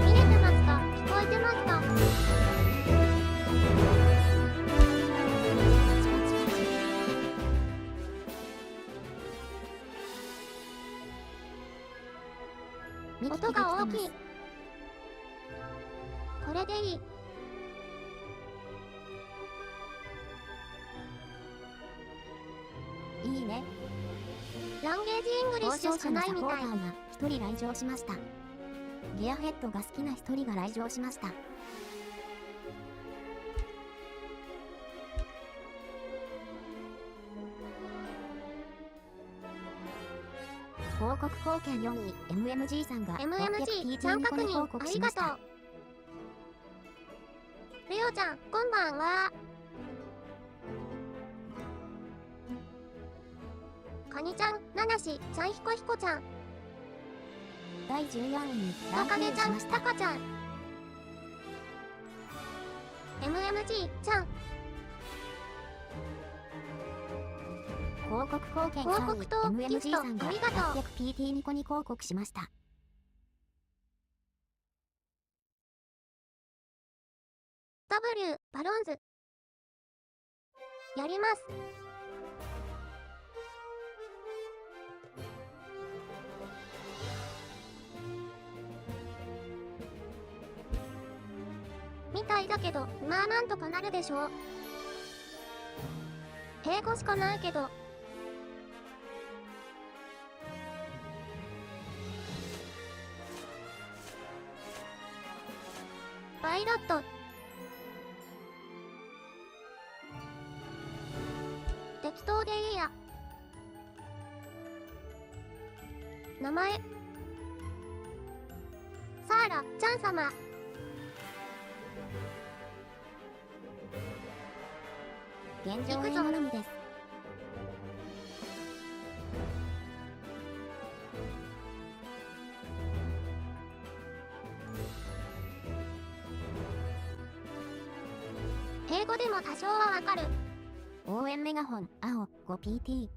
見れてますか？聞こえてますか？音が大きい。これでいい。いいね。ランゲージイングリッシュしかないみたい。一人来場しました。ギアヘッドが好きな一人が来場しました。広告貢献4位 MMG さんが MMG ちゃん確認ありがとう。レオちゃんこんばんは。カニちゃん、ナナシちゃん、ヒコヒコちゃん、第14位にタカゲちゃん、タカちゃん、 MMG ちゃん、広告貢献広3位告とギ MMG フトさんがありがとう。 800PT ニコニ広告しました。W バロンズやります。みたいだけど、まあなんとかなるでしょう。英語しかないけど。パイロット。適当でいいや。名前。サーラ、ちゃん様。現状 A のみです。英語でも多少はわかる。応援メガホン青 5PT。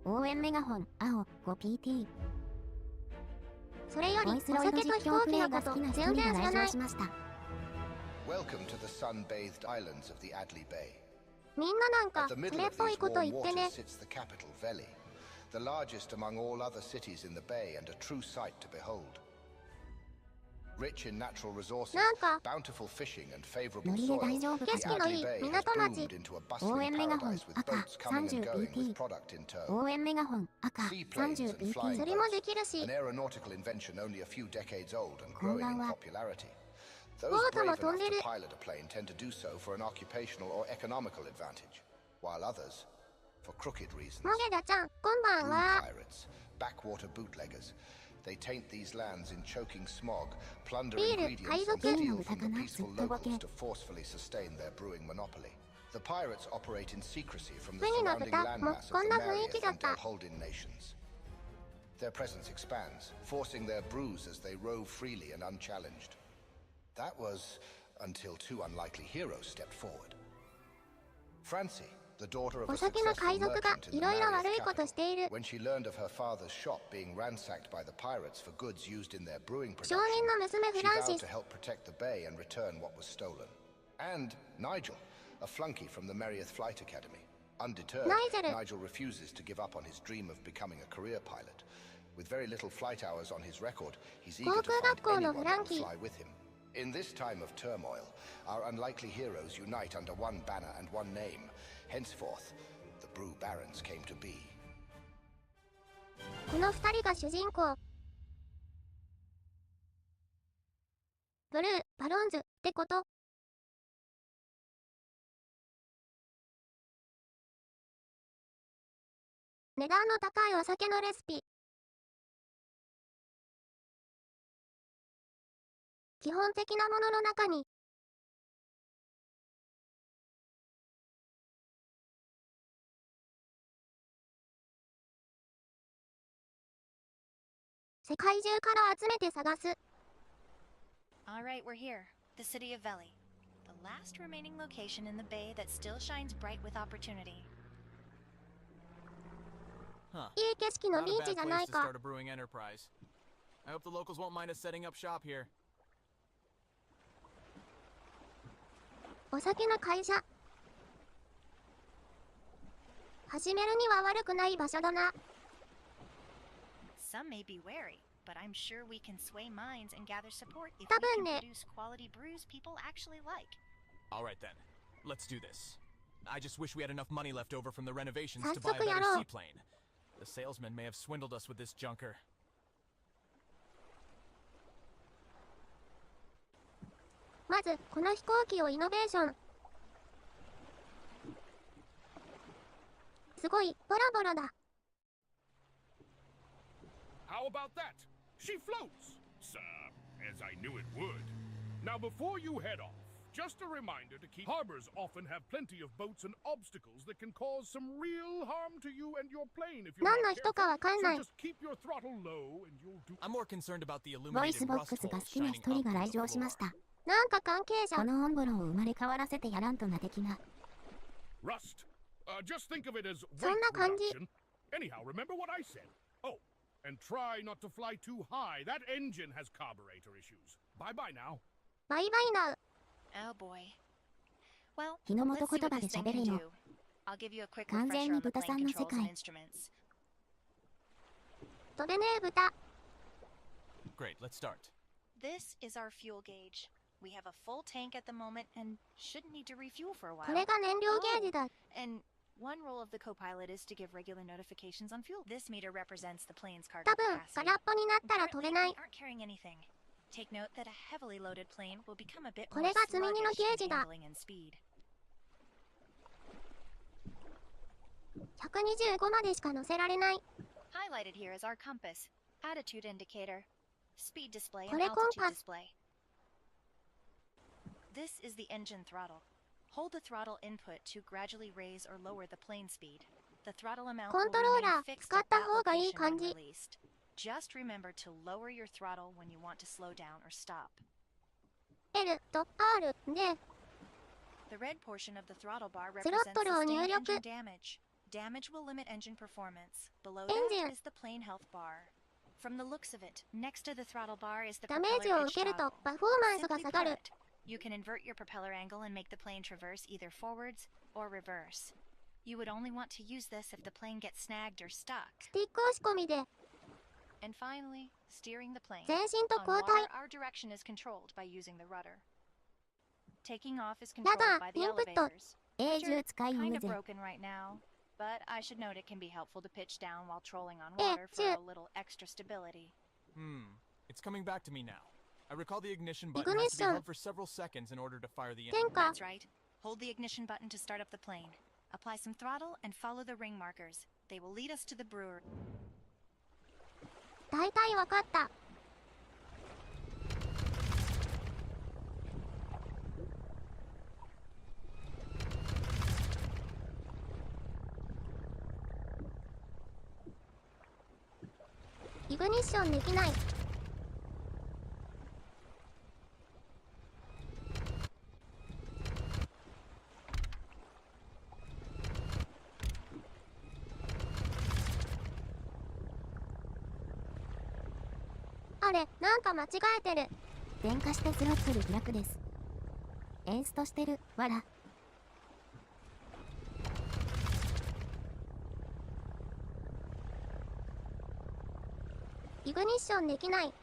応援メガホン青 5PT。 それよりおボイスロイド酒と飛実況プレ行機のことイが好きな一全人が来然知らない。場しました。 Welcome to the sun-bathed islands of the Adley Bay. みんななんか At the そ middle れっ of ぽい these こと warm 言ってね。 waters sits the capital, Veli, the largest among all other cities in the bay and a true sight to behold. Rich in natural resources, なんか bountiful fishing and favorable ノリで soil, 大丈夫 the かしら。 Adley Bay has 港町 bloomed into a 応 bustling 援メガホン paradise with 赤 boats coming and going30PT。 with product in tow. 応援メガホン赤 Seaplanes and flying 30PT。 釣りもできるし An aeronautical invention only a few decades old and こん growing ばん in は。 popularity. Those ボート brave も enough 飛んで to る。 pilot a plane tend to do so for an occupational or economical advantage, while others, for crooked reasons. モゲダちゃんこんばん Blue は。 pirates, backwater bootleggers. They taint these lands in choking smog, plunder ビール ingredients 海 and 賊。 steal from the 魚 peaceful ずっとボケ。 locals to forcefully sustain their brewing monopoly. The pirates operate in secrecy from the ウニの surrounding 豚も landmass こ of ん the な雰囲気 Marieth だっ and た。 Delholdin nations. Their presence expands, forcing their brews as they rove freely and unchallenged. That was until two unlikely heroes stepped forward. Francie, the daughter of お a 酒の successful 海賊が merchant in い the ろいろ Marieth 悪いこと capital, している。 when she learned of her father's shop being ransacked by the pirates for goods used in their brewing 証 production, 人の娘フ she ランシ vowed ス to。help protect the bay and return what was stolen. And Nigel, a flunky from the Marieth Flight Academy. Undeterred, Nigel refuses to give up on his dream of becoming a career pilot. With very little flight hours on his record, he's eager to 航空 find 学校の anyone フ that ラン will キー。 fly with him. In this time of turmoil, our unlikely heroes unite under one banner and one name. Henceforth, the Brew Barons came to be. この二人が主人公。ブルー、バロンズってこと。値段の高いお酒のレシピ。基本的なものの中に世界中から集めて探す。 All right, we're here. The city of Veli. The last remaining location in the bay that still shines bright with opportunity. Huh. いい景色の Not ビ a ーチ bad じゃ place ない to か。 start a brewing enterprise. I hope the locals won't mind us setting up shop here. お酒の会社。始めるには悪くない場所だな。Some may be wary, but I'm sure we can sway minds and gather support if we 多分 can ね。 produce quality brews people actually like. All right then, let's do this. I just wish we had enough money left over from the renovations 早 to buy a 速や better ろう。 seaplane. The salesman may have swindled us with this junker. まず、この飛行機をイノベーション。すごい、ボロボロだ。How about that? She floats! Sir, as I knew it would. Now before you head off, just a reminder to keep... Harbors often have plenty of boats and obstacles that can cause some real harm to you and your plane if you're 何 not の人か careful. わかんない。 So just keep your throttle low and you'll do... I'm more concerned about the illuminated rust VOICEVOX が好 holes きな shining 一人 up が from 来 the 場しまし floor. た。なんか関係者。このオンボロを生まれ変わらせてやらんとな敵が。 Rust. Just think of it as そん weight な感じ。 reduction. Anyhow, remember what I said. Oh, and try not to fly too high. That engine has carburetor issues. Bye-bye now. バイバイなう。 Oh boy. Well, 日の let's 元 see 言 what 葉で this thing 喋 can れよ。 do. I'll give you a quick 完全 refresher に on the 豚さ plane んの世 controls and 界。 instruments. 飛べねえ豚。 Great, let's start. This is our fuel gauge. We have a full tank at the moment and shouldn't need to refuel for a while. これが燃料ゲージだ。 And one role of the co-pilot is to give regular notifications on fuel. This meter represents the plane's cargo 多分、 capacity. 空っぽになったら飛べ Currently, な we い。 aren't carrying anything. Take note that a heavily loaded plane will become a bit こ more れが積み荷の sluggish ゲー in ジだ。 handling and speed. 125までしか乗せられない。 Highlighted here is our compass, attitude indicator, speed display, こ and れコン altitude パス。 display. This is the engine throttle. Hold the throttle input to gradually raise or lower the plane speed. The throttle amount コ will ントロー remain ラー fixed 使っ at た that 方がいい location 感 when じ。 released. Just remember to lower your throttle when you want to slow down or stop. L と R で The red portion of the throttle bar スロッ represents トルを入 sustained 力。 engine damage. Damage will limit engine performance. Below Engine that is the plane health bar. From the looks of it, next to the throttle bar is the ダメージ propeller を pitch 受けると toggle. パフォーマンスが Simply 下がる。 put, you can invert your propeller angle and make the plane traverse either forwards or reverse. You would only want to use this if the plane gets snagged or stuck. スティック押し込みで And finally, steering the plane. 前進と On 後 water, 退。 our direction is controlled by using the rudder. Taking off is や controlled だ、 by the インプット。 elevators. 永 Which 住 are 使い kind 無 of ぜ。 broken right now, but I should note it can be helpful to pitch down while trolling on え、 water for 中。 a little extra stability. It's coming back to me now. I recall the ignition button has to be Ignition. held for several seconds in order to fire the 点 engine. 火。 That's right. Hold the ignition button to start up the plane. Apply some throttle and follow the ring markers. They will lead us to the brewer. 大体わかった。イグニッションできない。あれ、なんか間違えてる。電化してスロットル開くです。エンストしてる、わら。イグニッションできない。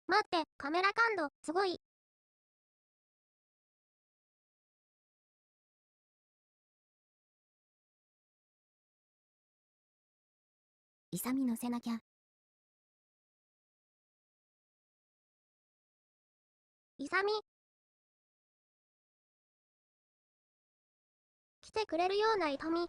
待って、カメラ感度、すごい。勇乗せなきゃ。イサミ。来てくれるような痛み。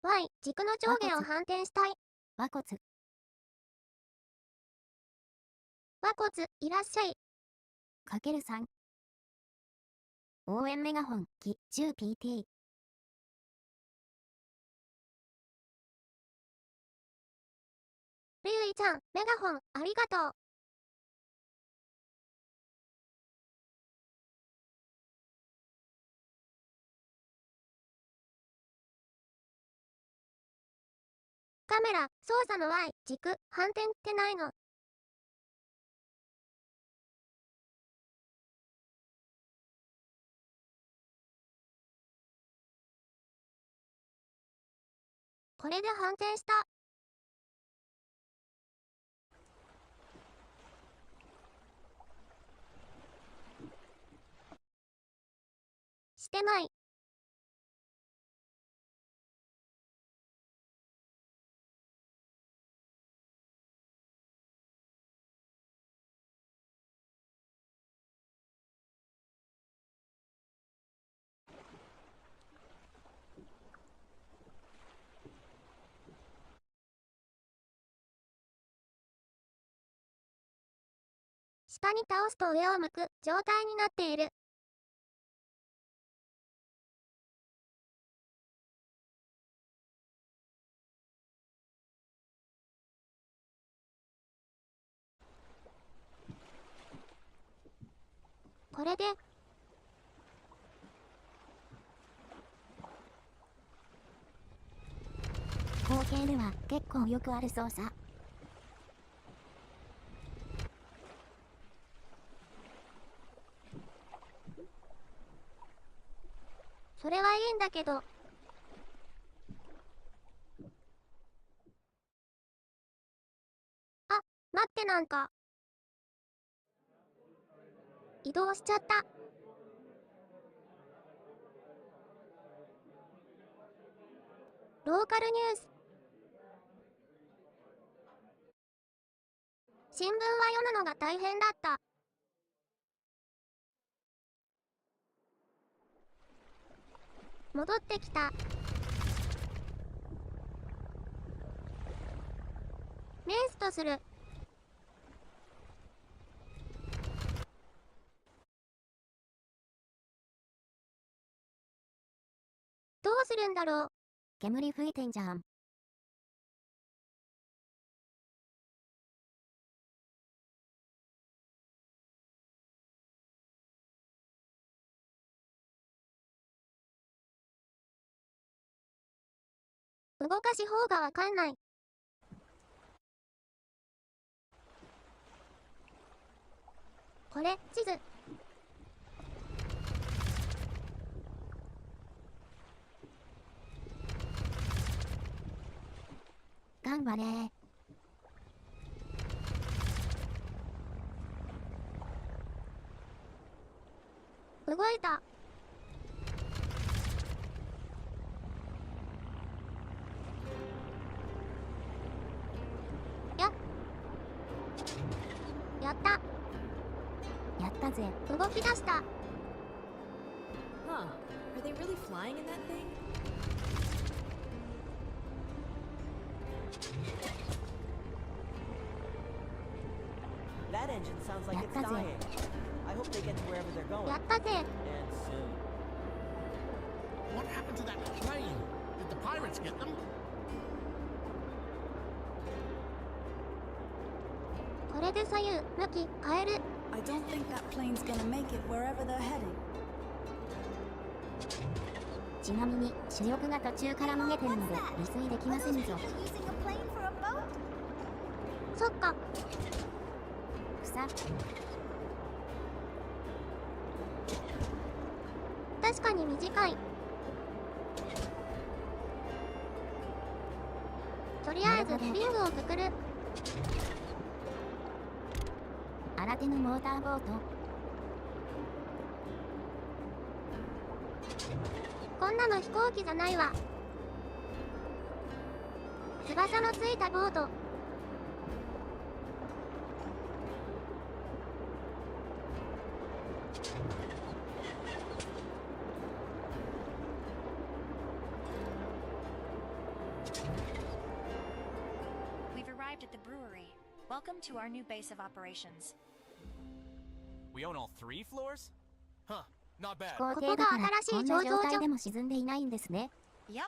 Y、軸の上下を反転したい。和骨。和骨、いらっしゃい。かける3。応援メガホン、10PT。るゆいちゃん、メガホン、ありがとう。カメラ、操作の Y、軸、反転ってないの。これで反転した。してない。下に倒すと上を向く状態になっている。これで後継では結構よくある操作。それはいいんだけど。あ、待って、なんか移動しちゃった。ローカルニュース。新聞は読むのが大変だった。戻ってきた。ネースとする。どうするんだろう。煙吹いてんじゃん。動かし方がわかんない。これ、地図。頑張れー。動いた。やった。やったぜ。動き出した。Huh. Are they really flying in that thing? That engine sounds like it's Yatta ze. dying. I hope they get to wherever they're going. やったぜ。 And soon. What happened to that plane? Did the pirates get them? これで左右、向き、変える。I don't think that plane's gonna make it wherever they're heading. ちなみに主力が途中から逃げてるので離水できませんぞ。そっか。草。確かに短い。とりあえずリングをくくる。新手のモーターボート。こんなの飛行機じゃないわ。翼のついたボート。We've arrived at the brewery. Welcome to our new base of operations. We own all 3 floors? Huh. Not 飛 bad. 行艇だからこんな状態でも沈んでいないんですね。 Yep,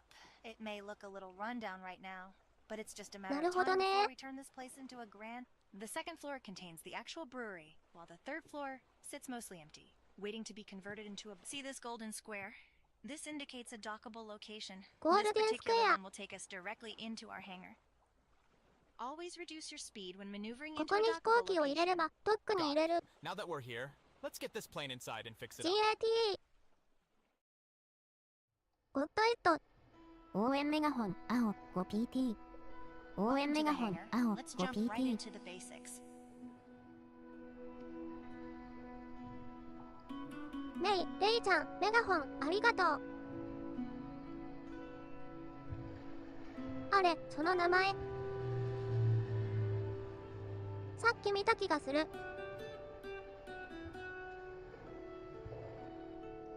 it may look a little rundown right now, but it's just a matter なる of ほど time ね。 before we turn this place into a grand. The second floor contains the actual brewery, while the third floor sits mostly empty, waiting to be converted into a. See this golden square? This indicates a dockable location. This particular one will take us directly into our hangar. Always reduce your speed when maneuvering こ into こ a に飛行 dockable 機を入れれ location. ばドックに入れる。 Now that we're here, let's get this plane inside and fix it up. GAT ゴッドイット。応援メガホン青 5PT 応援 Welcome メ to ガ the ホン hangar. 青 Let's jump right 5PT into the basics. レイちゃん、メガホン、ありがとう。あれ、その名前。さっき見た気がする。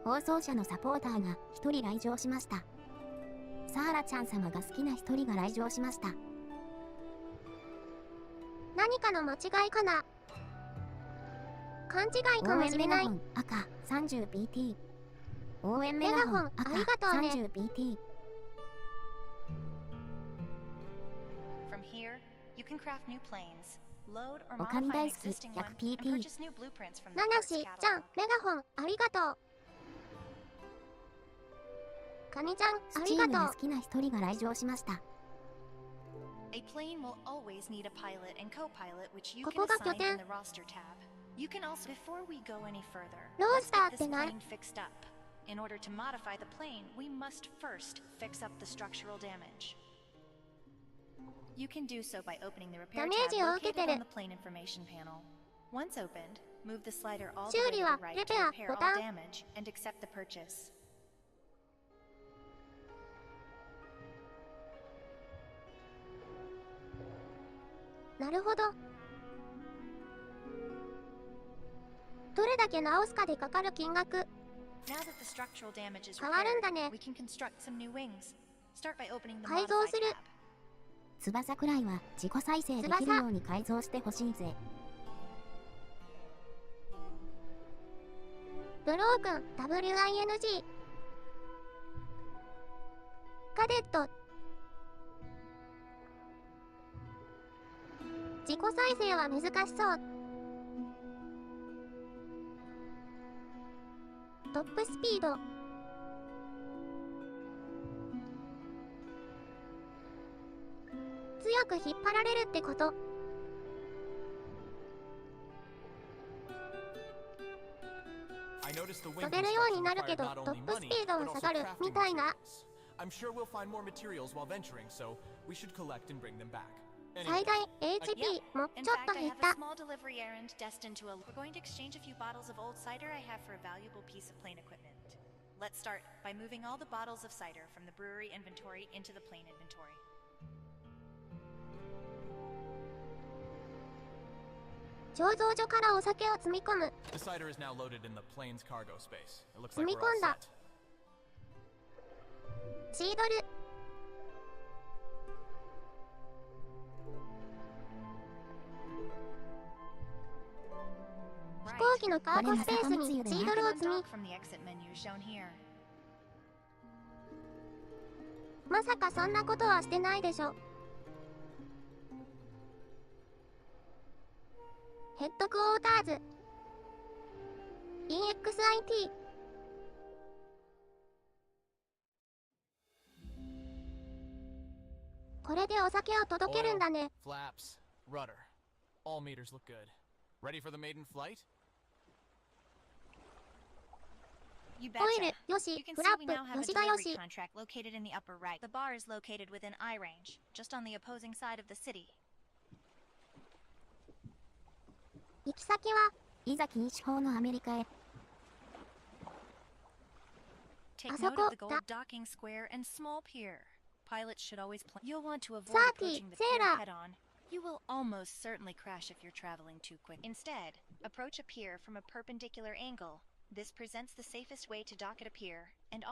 放送車のサポーターが1人来場しました。サーラちゃん様が好きな1人が来場しました。何かの間違いかな。勘違いか応援もしれないメガホ。ン赤 30PT 応援メガホンメガホン赤ありがとうね 30PT From here, you can craft new planes, load or おかみ modify 大 an 好き existing one, and100PT purchase new blueprints from the ナナ parts シちゃん、 catalog. メガホン、ありがとう。カニちゃん、スチームでありがとう。好きな1人が来場しました。 A plane will always need a pilot and co-pilot, which you こ can こが assign 拠点。 in the roster tab. You can also, before we go any further, ロー let's スタ get ーっ this て何？ plane fixed up. In order to modify the plane, we must first fix up the structural damage. You can do so by opening the repair ダメー tab ジを受けて located る。 on the plane information panel. Once opened, move the slider all the 修 way 理 to は the right レ to ペア、 repair ボ all タン。 damage and accept the purchase. なるほど。どれだけ直すかでかかる金額。 Now that the structural damage is 変わるんだ repaired, ね。 we can construct some new wings. Start by opening the 改造 modify する。 tab. 翼くらいは自己再生できるように改造してほしいぜ。ブロークン WING カデット自己再生は難しそう。トップスピード強く引っ張られるってこと。飛べるようになるけどトップスピードは下がるみたいな。 I'm sure we'll find more materials while venturing, so we should collect and bring them back. 最大 HP も In ちょっ fact, と I 減っ have た a。small delivery errand destined to a. We're going to exchange a few bottles of old cider I have for a valuable piece of plane equipment. Let's start by moving all the bottles of cider from the brewery inventory into the plane inventory. 醸造所からお酒を積み込む。 The cider is now loaded in the plane's cargo space. It looks 積 like み we're 込 all んだ。 set. シードル。飛行機のカーゴスペースにシードルを積み、 From the exit menu shown here. まさかそんなことはしてないでしょ。ヘッドクォーターズ EXIT これでお酒を届けるんだね。 Flaps, rudder. All meters look good. Ready for the maiden flight? You オイル betcha. よし You can フ see ラ we ッ now プ have よ a しがよ delivery し。 contract located in the upper right. The bar is located within eye range, just on the opposing side of the city. 行き先はいざ禁止法のアメリカへ。 Take あ note そこ of the だ。 gold docking square and small pier. Pilots should always plan. You'll want to avoid 30 approaching the セー pier ラー head on. You will almost certainly crash if you're traveling too quick. Instead, approach a pier from a perpendicular angle. This presents the safest way to dock at a pier, and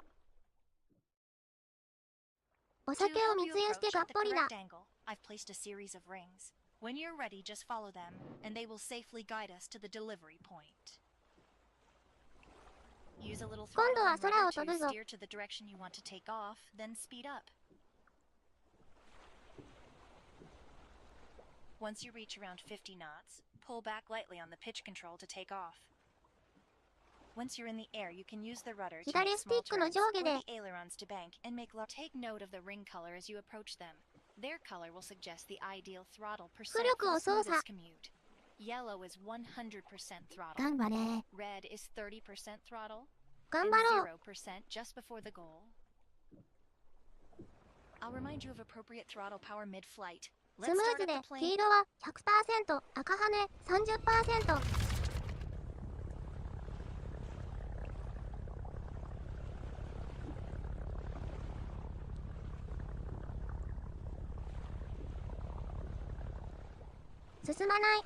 お to 酒を help you 密輸して approach がっ at the ぽりだ。 correct angle, I've placed a series of rings. When you're ready, just follow them, and they will safely guide us to the delivery point. Use a little 今度 throttle は and 空を rudder 飛ぶ to ぞ。 steer to the direction you want to take off, then speed up. Once you reach around 50 knots, pull back lightly on the pitch control to take off. Once you're in the air, you can use the rudder to 左 make スティ small ックの turns 上 or 下で the ailerons to bank and make take note of the ring color as you approach them. Their color will suggest the ideal throttle percent 浮 for 力を the 操作。 smoothest commute. Yellow is 100% throttle. 頑張れ。 Red is 30% throttle. 頑 And 張ろう。 0% just before the goal. I'll remind you of appropriate throttle power mid-flight. ス Let's ムー start ズ up で the plane. 黄色は 100%、赤羽 30%。進まない。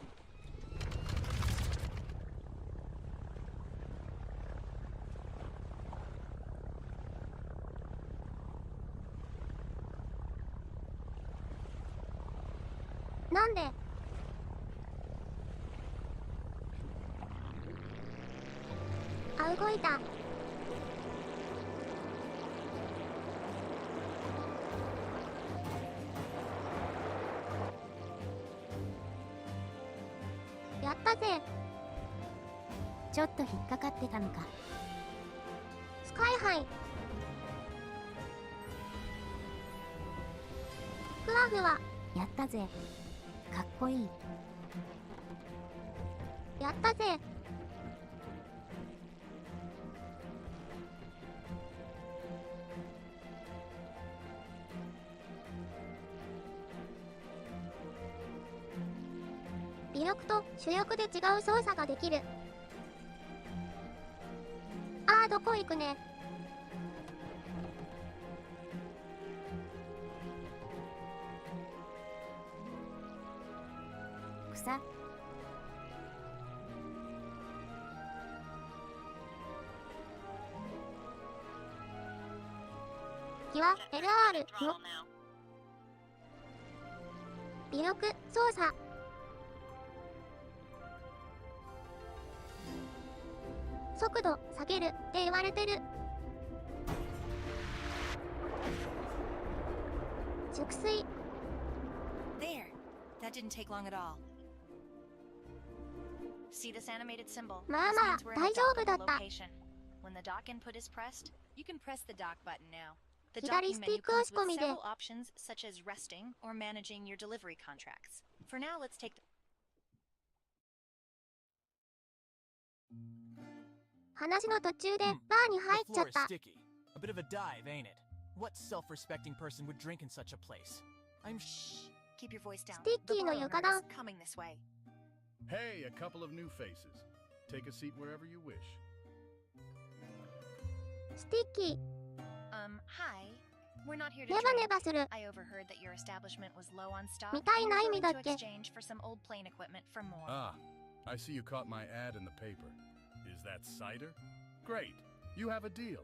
なんで？あ、動いた。やったぜ。ちょっと引っかかってたのか。スカイハイ。ふわふわ。やったぜ。かっこいい。やったぜ。尾翼と主翼で違う操作ができる。あー、どこ行くね。草。木は LR の尾翼操作。速度下げるって言われてる。熟睡。 There! That didn't take long at all. See this animated symbol? まあ This まあ means we're in a 大丈夫だっ dockable た。 location. When the dock input is pressed, you can press the dock button now. The 左 docking スティ menu ック押 comes し込 with みで several options such as resting or managing your delivery contracts. For now, let's take the 話の途中でバ Hmm. ーに入っ The ちゃ floor っ is た。 sticky. A bit of a dive, ain't it? What self-respecting person would drink in such a place? I'm Shh. Keep your voice down. Sticky The no bar owner yukada. is coming this way. Hey, a couple of new faces. Take a seat wherever you wish. スティッキー。 Hi. We're not here to ネバネ drink. バする。 I overheard that your establishment was low on stock. みたい and な you're 意味 willing だ to っけ？ exchange for some old plane equipment for more. Ah, I see you caught my ad in the paper. Is that cider? Great. You have a deal.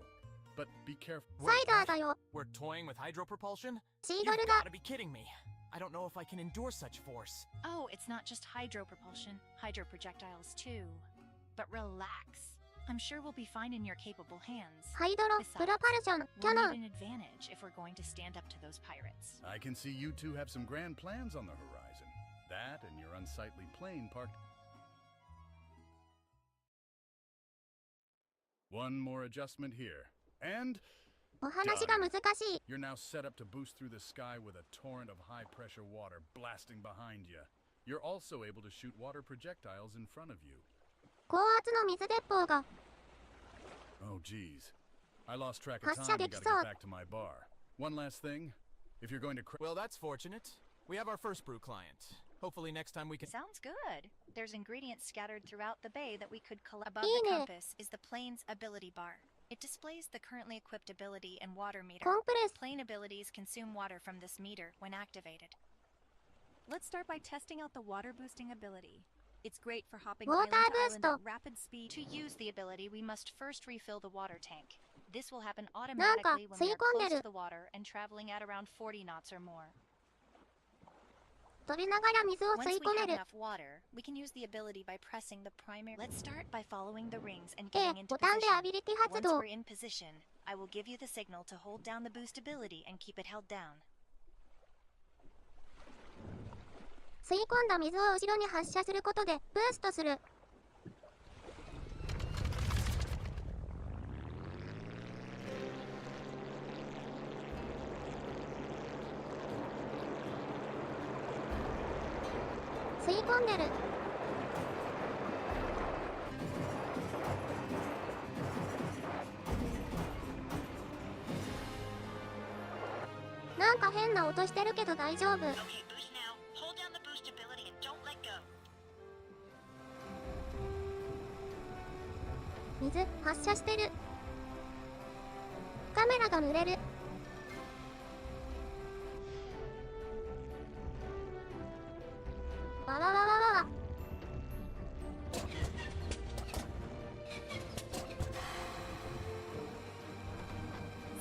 But be careful. サイダーだよ。 We're toying with hydro propulsion? シー You've ドルだ。 gotta be kidding me. I don't know if I can endure such force. Oh, it's not just hydro propulsion, hydro projectiles too. But relax. I'm sure we'll be fine in your capable hands. ハイドロ、プロパルション、キャ We'll ノ need ン。 an advantage if we're going to stand up to those pirates. I can see you two have some grand plans on the horizon. That and your unsightly plane parked. One more adjustment here. And お話が難しい。 you're now set up to boost through the sky with a torrent of high-pressure water blasting behind you. You're also able to shoot water projectiles in front of you. 高圧の水鉄砲が。 Oh, geez. I lost track of 発射 time. We でき gotta そう。 get back to my bar. One last thing. If you're going to Well, that's fortunate. We have our first brew client. Hopefully next time we can... Sounds good. There's ingredients scattered throughout the bay that we could collect. Above いい the ね。 compass is the plane's ability bar. It displays the currently equipped ability and water meter. コンプレス。 Plane abilities consume water from this meter when activated. Let's start by testing out the water boosting ability. It's great for hopping Water island to island boost. at rapid speed. To use the ability, we must first refill the water tank. This will happen なんか automatically when 吸 we い are 込んで close る to。the water and traveling at around 40 knots or more. と取りながら水を Once 吸い we 込 have める。 enough water, we can use the ability by pressing the primary. Let's start by following the rings and A、 getting into ボタンでアビ position. リティ発 Once 動。 we're in position, I will give you the signal to hold down the boost ability and keep it held down. 吸い込んだ水を後ろに発射することでブーストする。吸い込んでる。なんか変な音してるけど大丈夫。Okay, boost now. Hold down the boost ability and don't let go. 水発射してる。カメラが濡れる。わわわわわわ。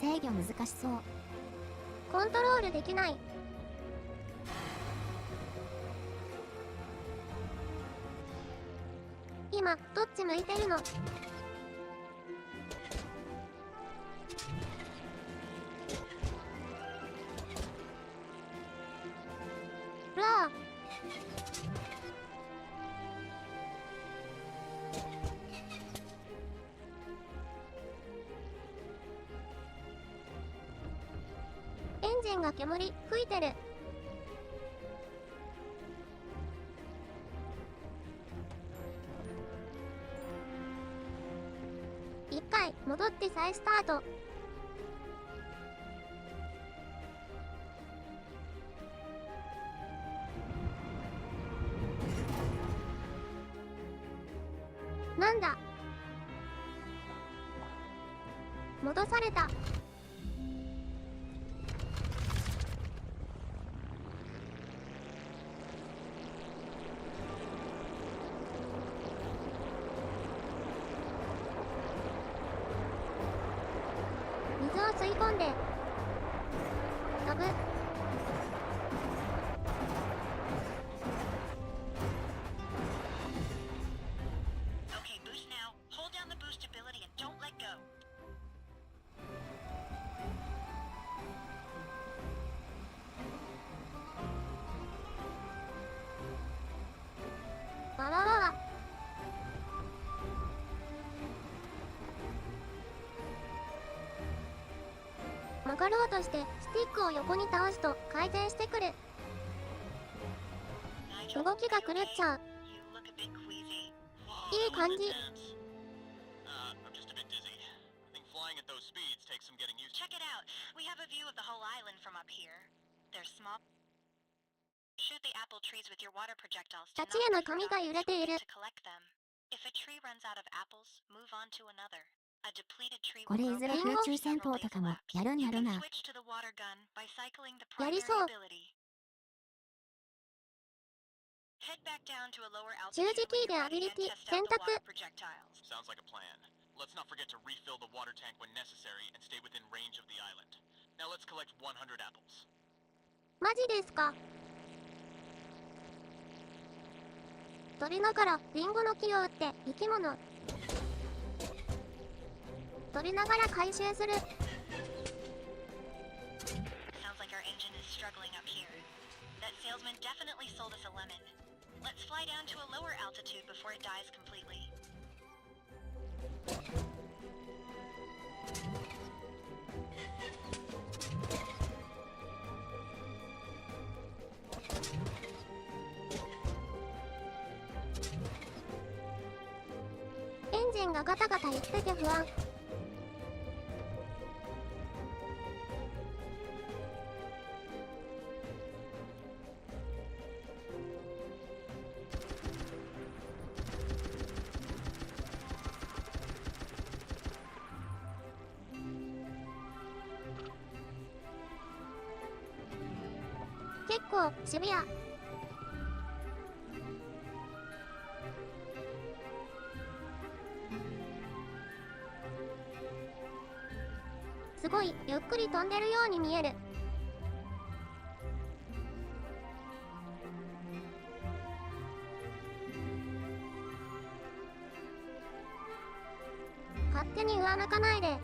制御難しそう。コントロールできない。今どっち向いてるの？うわあ。エンジンが煙吹いてる。一回戻って再スタート。なんだ。戻された。水を吸い込んで飛ぶ。Okay, boost now. Hold down the boost ability and don't let go. わわわわ。曲がろうとしてスティックを横に倒すと回転してくる。動きが狂っちゃう。You look a bit queasy. いい感じ。 I'm just a bit dizzy. I think flying at those speeds takes some getting used to. Check it out. We have a view of the whole island from up here. They're small. Shoot the apple trees with your water projectiles to 立ち絵の紙が揺れている。 to collect them. If a tree runs out of apples, move on to another. A depleted tree こ will れいずれ grow 空中戦闘とかもやるんやろ You な。 can switch to the water gun by cycling the や primary りそう。 ability. Head back down to a lower 十 altitude 字キー when で you're アビ ready リ and ティ test 選 out the 択。 water projectiles. Sounds like a plan. Let's not forget to refill the water tank when necessary and stay within range of the island. Now let's collect 100 apples. マジですか。取りながらリンゴの木を打って生き物。取りながら回収する。 Sounds like our engine is struggling up here. That salesman definitely sold us a lemon. Let's fly down to a lower altitude before it dies completely.エンジンがガタガタ言ってて不安。結構渋谷。すごいゆっくり飛んでるように見える。勝手に上向かないで。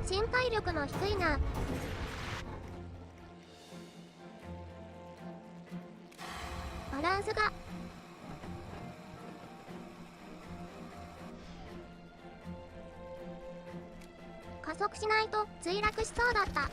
心配力の低いな。バランスが。加速しないと墜落しそうだった。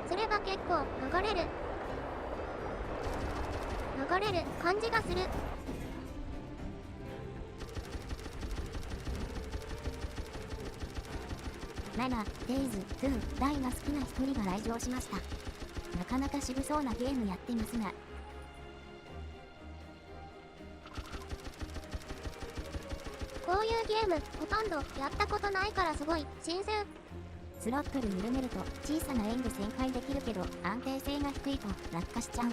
すれば結構流れる感じがする。ララ、デイズ、トゥー、大が好きな一人が来場しました。なかなか渋そうなゲームやってますが。こういうゲームほとんどやったことないからすごい新鮮。スロットル緩めると小さな円で旋回できるけど安定性が低いと落下しちゃう。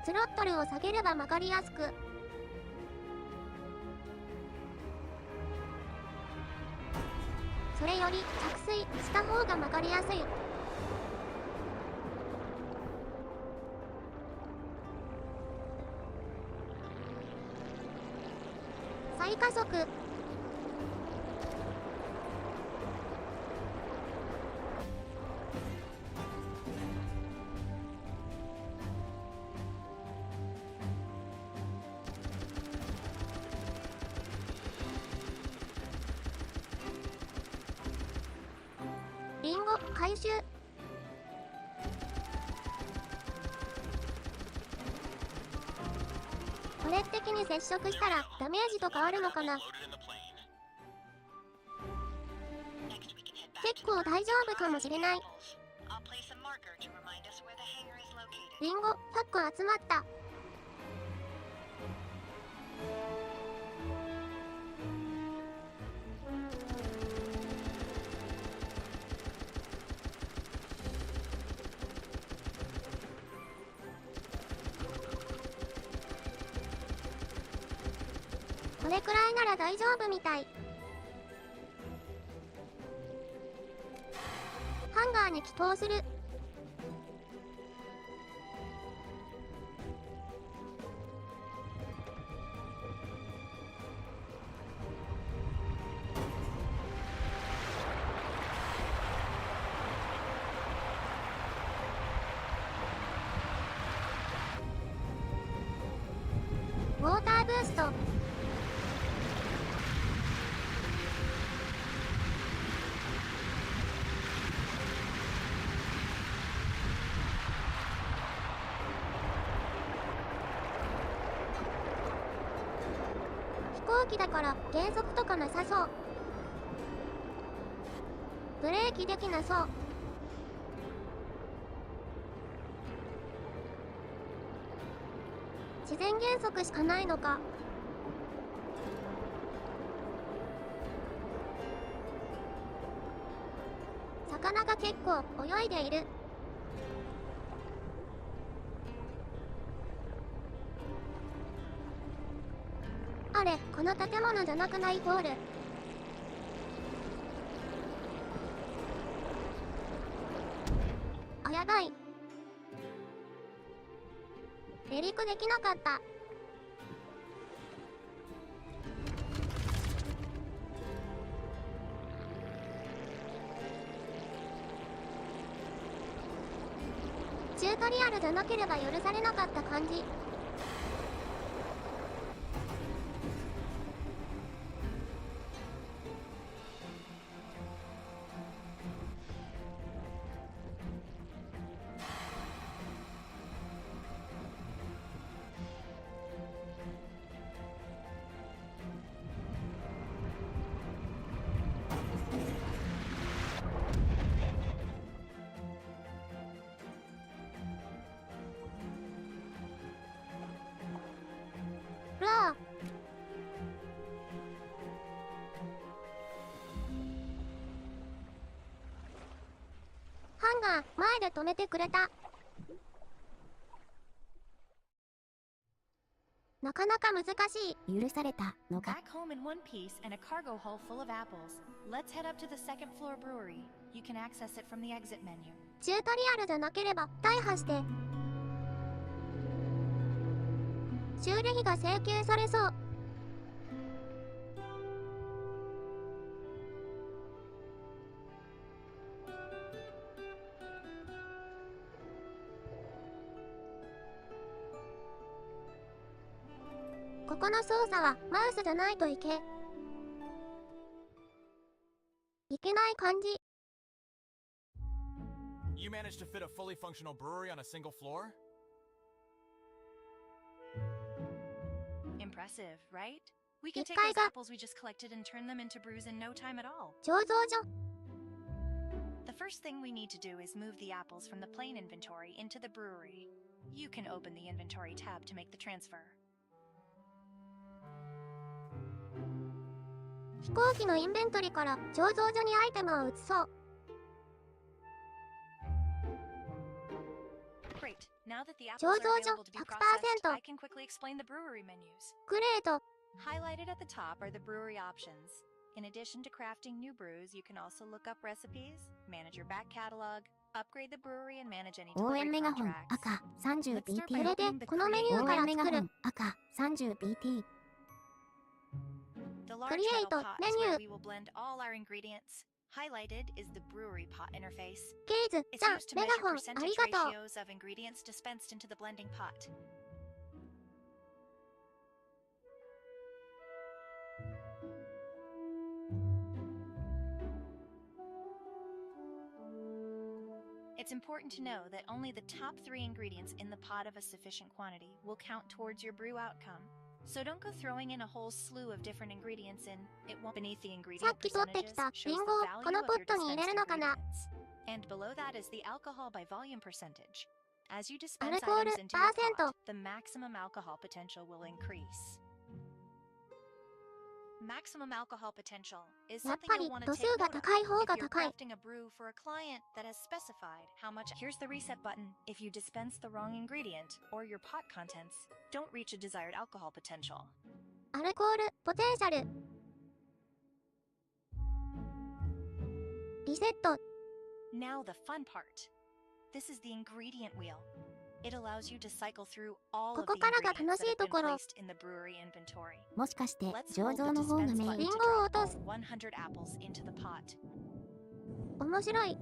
スロットルを下げれば曲がりやすく。それより着水した方が曲がりやすい。再加速。リンゴ回収。これ的に接触したらダメージとかあるのかな。結構大丈夫かもしれない。リンゴ100個集まった。これくらいなら大丈夫みたい。ハンガーに寄港する。ウォーターブースト。飛行機だから減速とかなさそう。ブレーキできなそう。自然減速しかないのか。魚が結構泳いでいる。あれ、この建物じゃなくないホール。あ、やばい。離陸できなかった。チュートリアルじゃなければ許されなかった感じ。ハンガー前で止めてくれた。なかなか難しい。許されたのか。 Back home in one piece and a cargo hull full of apples. Let's head up to the second floor brewery. You can access it from the exit menu. チュートリアルじゃなければ大破して修理費が請求されそう。ここの操作はマウスじゃないといけない感じ。You managed to fit a fully functional brewery on a single floor? Impressive, right? We can take 1階 those が apples we just collected and turn them into brews in no time at all. 醸造所。 The first thing we need to do is move the apples from the plain inventory into the brewery. You can open the inventory tab to make the transfer. 飛行機のインベントリから醸造所にアイテムを移そう。 Great. Now that the apples are available to be processed, I can quickly explain the brewery menus. グレート。 Highlighted at the top are the brewery options. In addition to crafting new brews, you can also look up recipes, manage your back catalog, upgrade the brewery, and manage any 応援 delivery メガホン contracts. 赤 30BT。 これでこのメニュー応から援メガホ作る。ン赤 30BT。 The large Create metal pot is menu. where we will blend all our ingredients. Highlighted is the brewery pot interface. ケイズ It's じゃん used to メ measure ガホンあ percentage りがとう。 ratios of ingredients dispensed into the blending pot. It's important to know that only the top 3 ingredients in the pot of a sufficient quantity will count towards your brew outcome. So don't go throwing in a whole slew of different ingredients in. It won't beneath the さ ingredient っき取ってき percentages た shows リ the ンゴをこ value の of ポ your ットに入れ dispensed るのかな。 ingredients. And below that is the alcohol by volume percentage. As you ア dispense ルコール items into パ your ーセント。 pot, the maximum alcohol potential will increase. Maximum alcohol potential is やっ something ぱ you'll り want to 度 take 数が note of 高い方 if が you're 高い。 crafting a brew for a client that has specified how much. Here's the reset button. If you dispense the wrong ingredient or your pot contents don't reach a desired alcohol potential. アルコールポテンシャル。リセット。 Now the fun part. This is the ingredient wheel. It allows you to cycle through all of こ the こからが ingredients 楽し that い have と been ころ。 placed in the brewery inventory. もしかして Let's 醸 hold 造 the の方が dispense メイ button ン。リン to ゴを drop 落とす。 all 100 apples into the pot. 面白い。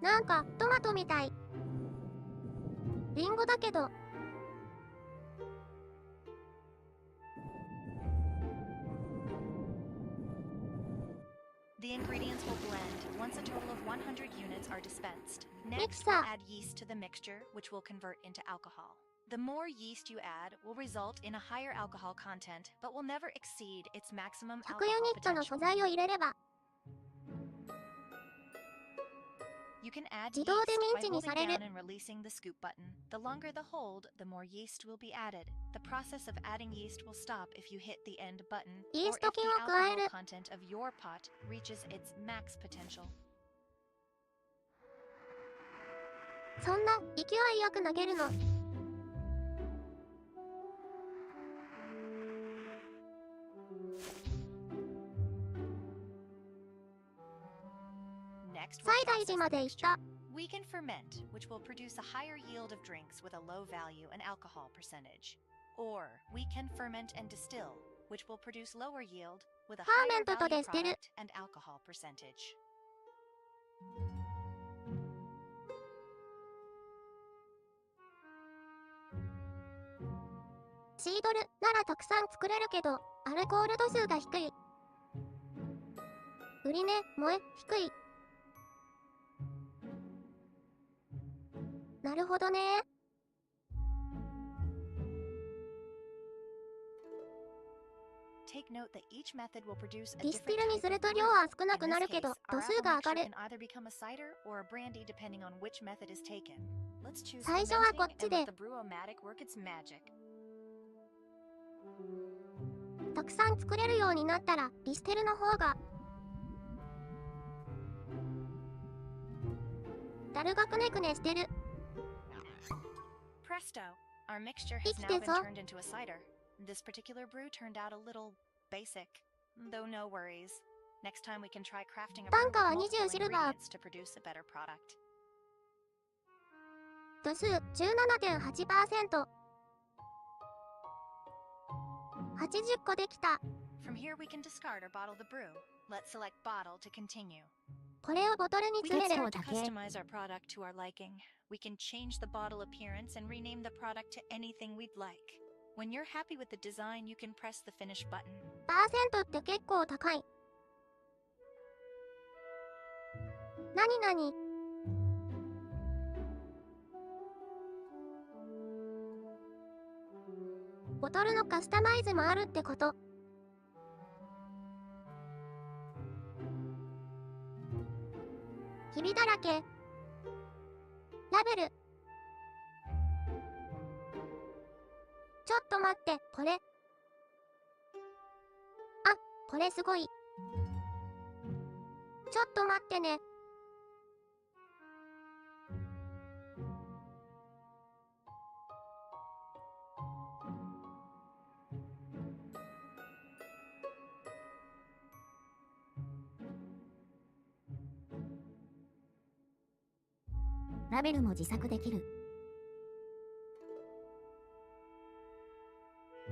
なんかトマトみたい。リンゴだけど。 The ingredients will blend once a total of 100 units are dispensed. Next, Mixer. we'll add yeast to the mixture, which will convert into alcohol. The more yeast you add will result in a higher alcohol content, but will never exceed its maximum 100ユ alcohol ニットの素 potential. 材を入れれば You can add 自動で yeast ミン by チに holding される。 down and releasing the scoop button. The longer the hold, the more yeast will be added. The process of adding yeast will stop if you hit the end button, イー or ス if ト the 菌を加え alcohol る。 content of your pot reaches its max potential. そんな勢いよく投げるの。 Next, 最 we'll 大 process 寺ま the で行っ mixture. た。 We can ferment, which will produce a higher yield of drinks with a low value and alcohol percentage. Or we can ferment and distill, which will produce lower yield with a higher ファーメントと value デステル。 product and alcohol percentage. シードルならたくさん作れるけど、アルコール度数が低い。売り値、燃え、低い。なるほどね。ディスティルにすると量は少なくなるけど、度数が上がる。最初はこっちで。たくさん作れるようになったら、ディスティルの方が。だるがくねくねしてる。Presto! Our mixture has now been turned into a cider. This particular brew turned out a little basic, though no worries. Next time we can try crafting a brew with multiple ingredients to produce a better product. 度数 17.8%。80個できた。From here we can discard or bottle the brew. Let's select bottle to continue. これをボトルに詰める。We can customize our product to our liking. We can change the bottle appearance and rename the product to anything we'd like. When you're happy with the design, you can press the finish button. パーセントって結構高い。なになに？ボトルのカスタマイズもあるってこと。ひびだらけ。ラベル。ちょっと待って、これ。あ、これすごい。ちょっと待ってね。ラベルも自作できる。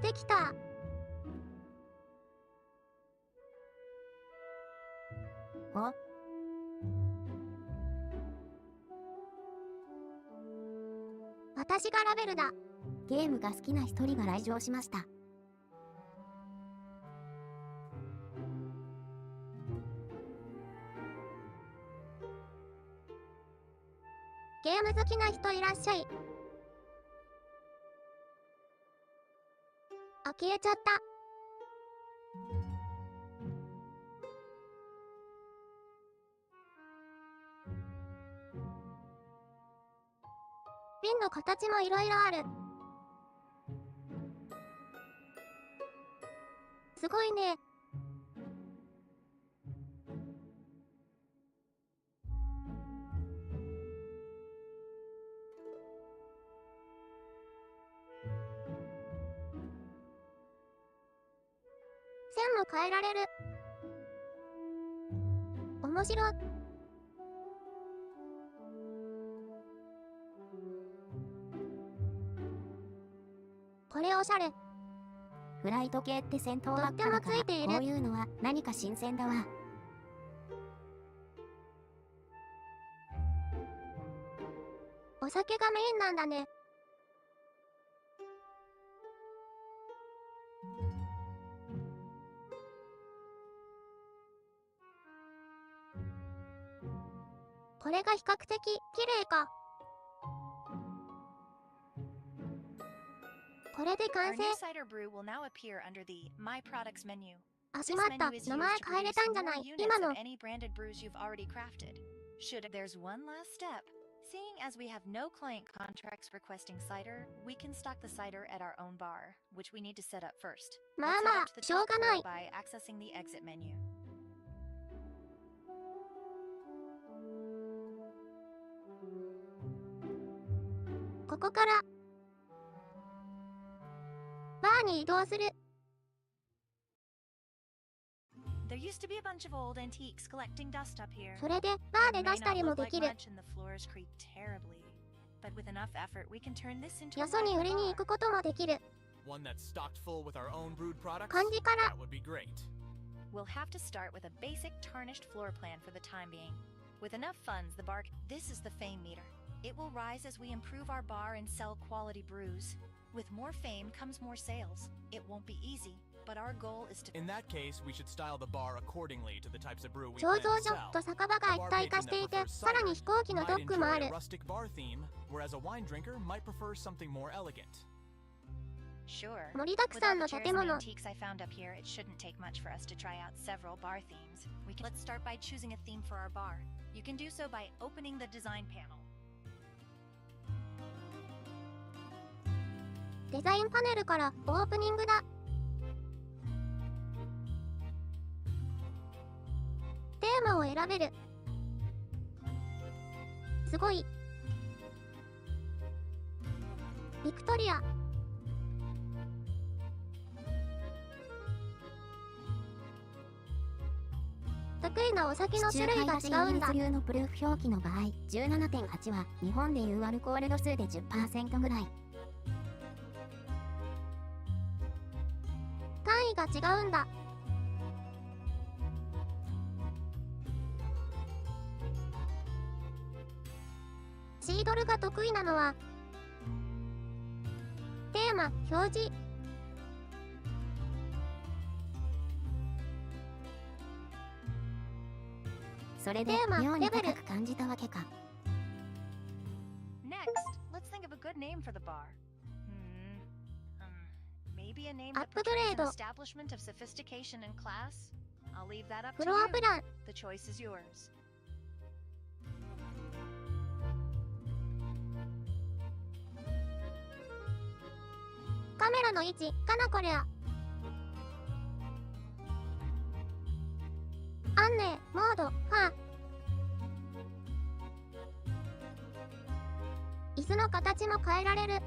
できた。お？私がラベルだ。ゲームが好きな一人が来場しました。ゲーム好きな人いらっしゃい。あ、消えちゃった。瓶の形もいろいろある。すごいね。線も変えられる。面白い。これおしゃれ。フライト系って戦闘ばっかだから、こういうのは何か新鮮だわ。お酒がメインなんだね。これが比較的綺麗か。これで完成。あ、しまった。名前変えれたんじゃない。今の。Seeing as we have no client contracts requesting cider, we can stock the cider at our own bar, which we need to set up first. まあまあ、しょうがない。By accessing the exit menu. ここからバーに移動する。There used to be a bunch of old antiques collecting dust up here. それでバーで出したりもできる。よそに売りに行くこともできる。漢字から。We'll have to start with a basic tarnished floor plan for the time being. With enough funds, this is the fame meter. It will rise as we improve our bar and sell quality brews. With more fame comes more sales. It won't be easy, but our goal is to. In that case, we should style the bar accordingly to the types of brew we 醸 plan 造 to 所 sell. と酒場が A 一 bar 体化 patron してい that て、 prefers さらに cider 飛行機の might ドッグも enjoy あ a る。 rustic bar theme, whereas a wine drinker might prefer something more elegant. Sure. 盛りだく With さ all ん the の chairs 建 and 物。 antiques I found up here, it shouldn't take much for us to try out several bar themes. Let's start by choosing a theme for our bar. You can do so by opening the design panel. デザインパネルからオープニングだ。テーマを選べる。すごい。ビクトリア。得意なお酒の種類が違うんだ。イギリス流のプルーフ表記の場合、17.8 は日本でいうアルコール度数で 10% ぐらい。単位が違うんだ。シードルが得意なのはテーマ表示。それでテーマ妙にレベル高く感じたわけか。 Next, let's think of a good name for the bar. Maybe a name that portrays an establishment of sophistication and class? I'll leave that up フ to ロア you. プラン。 The choice is yours. カメラの位置かなこりゃ。案内モードファー。椅子の形も変えられる。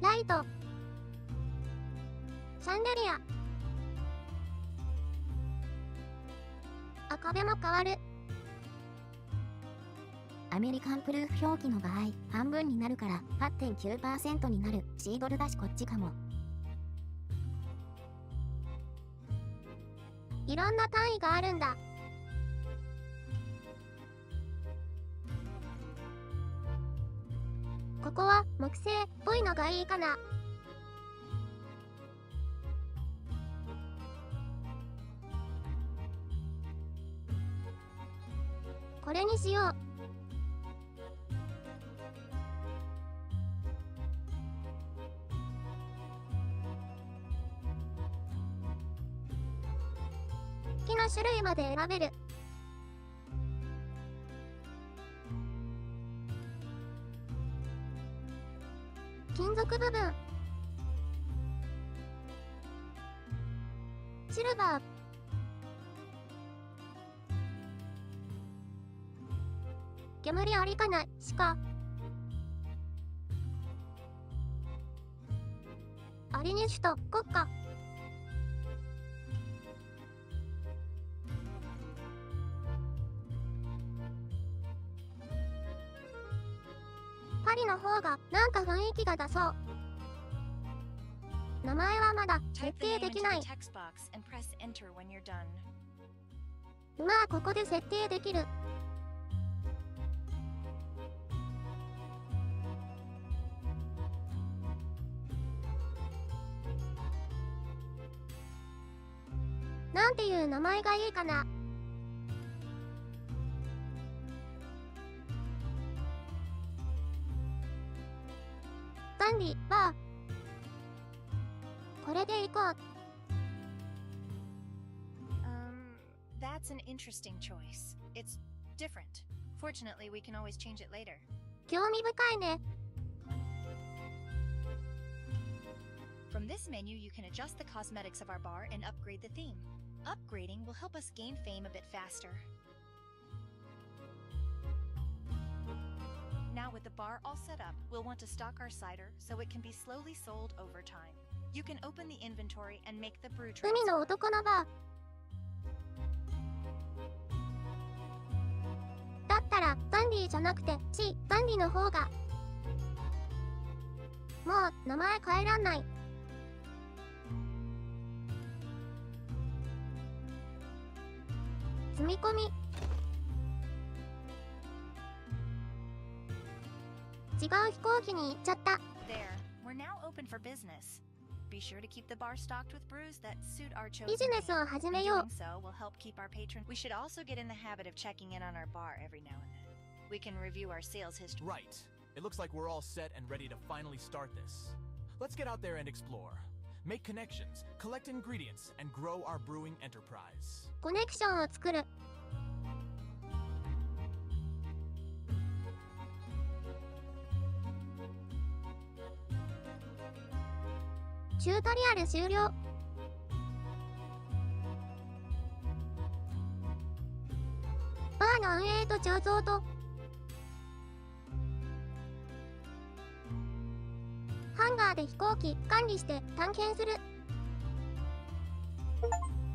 ライト、シャンデリア。壁も変わる。アメリカンプルーフ表記の場合、半分になるから 8.9% になる。シードルだしこっちかも。いろんな単位があるんだ。ここは木製っぽいのがいいかな。これにしよう。木の種類まで選べる。金属部分。シルバー。煙ありかない鹿。アリニシュと国家。パリの方がなんか雰囲気が出そう。名前はまだ設 Type the 定 name で into きない。 the text box and press enter when you're done. まあここで設定できる。なんていう名前がいいかな。ダンディバー。これでいこう。That's an interesting choice. It's different. Fortunately, we can always change it later. 興味深いね。From this menu, you can adjust the cosmetics of our bar and upgrade the theme. Upgrading will help us gain fame a bit faster. Now with the bar all set up, we'll want to stock our cider so it can be slowly sold over time. You can open the inventory and make the brew 海の transfer. 男のバー。だったらダンディじゃなくてダンディの方が。もう名前変えらんない。積み込み。違う飛行機に行っちゃった。There, we're now open for business. Be sure to keep the bar stocked with brews that suit our chosen ビジネスを始めよう。 Doing so will help keep our patrons. We should also get in the habit of checking in on our bar every now and then. We can review our sales history. Right. It looks like we're all set and ready to finally start this. Let's get out there and explore. Make connections, collect ingredients, and grow our brewing enterprise. コネクションを作る。チュートリアル終了。バーの運営と醸造とハンガーで飛行機管理して探検する。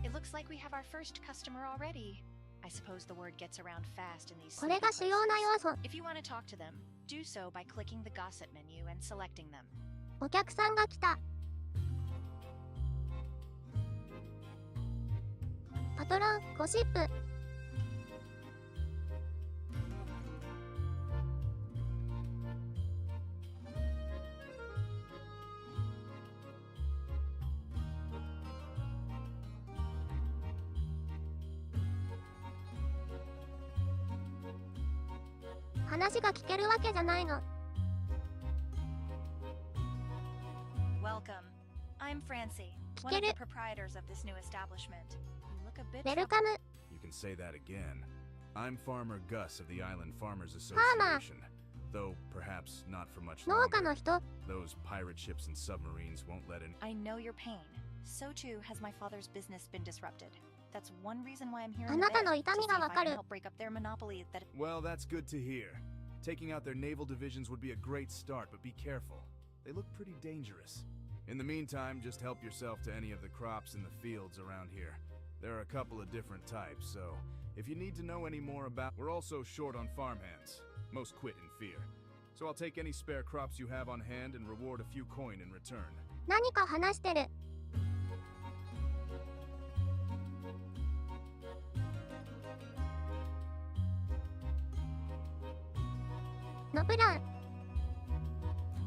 It looks like we have our first customer already. I suppose the word gets around fast in these. これが主要な要素。 If you want to talk to them, do so by clicking the gossip menu and selecting them. お客さんが来た。パトロン、ゴシップ。話が聞けるわけじゃないの。Welcome. I'm Francie, one of the proprietors of this new establishment. You look a bit. ウェルカム。 You can say that again. I'm Farmer Gus of the Island Farmers Farmer. Association. Though perhaps not for much 農家の longer. 人。 Those pirate ships and submarines won't let in. I know your pain. So too has my father's business been disrupted. That's one reason why I'm here あ in な the たの Bay, 痛 to み see が if わ I か can る。 help break up their monopoly that. Well, that's good to hear. Taking out their naval divisions would be a great start, but be careful. They look pretty dangerous. In the meantime, just help yourself to any of the crops in the fields around here. There are a couple of different types, so if you need to know any more about... We're also short on farmhands. Most quit in fear. So I'll take any spare crops you have on hand and reward a few coin in return. 何か話してる。のプラン。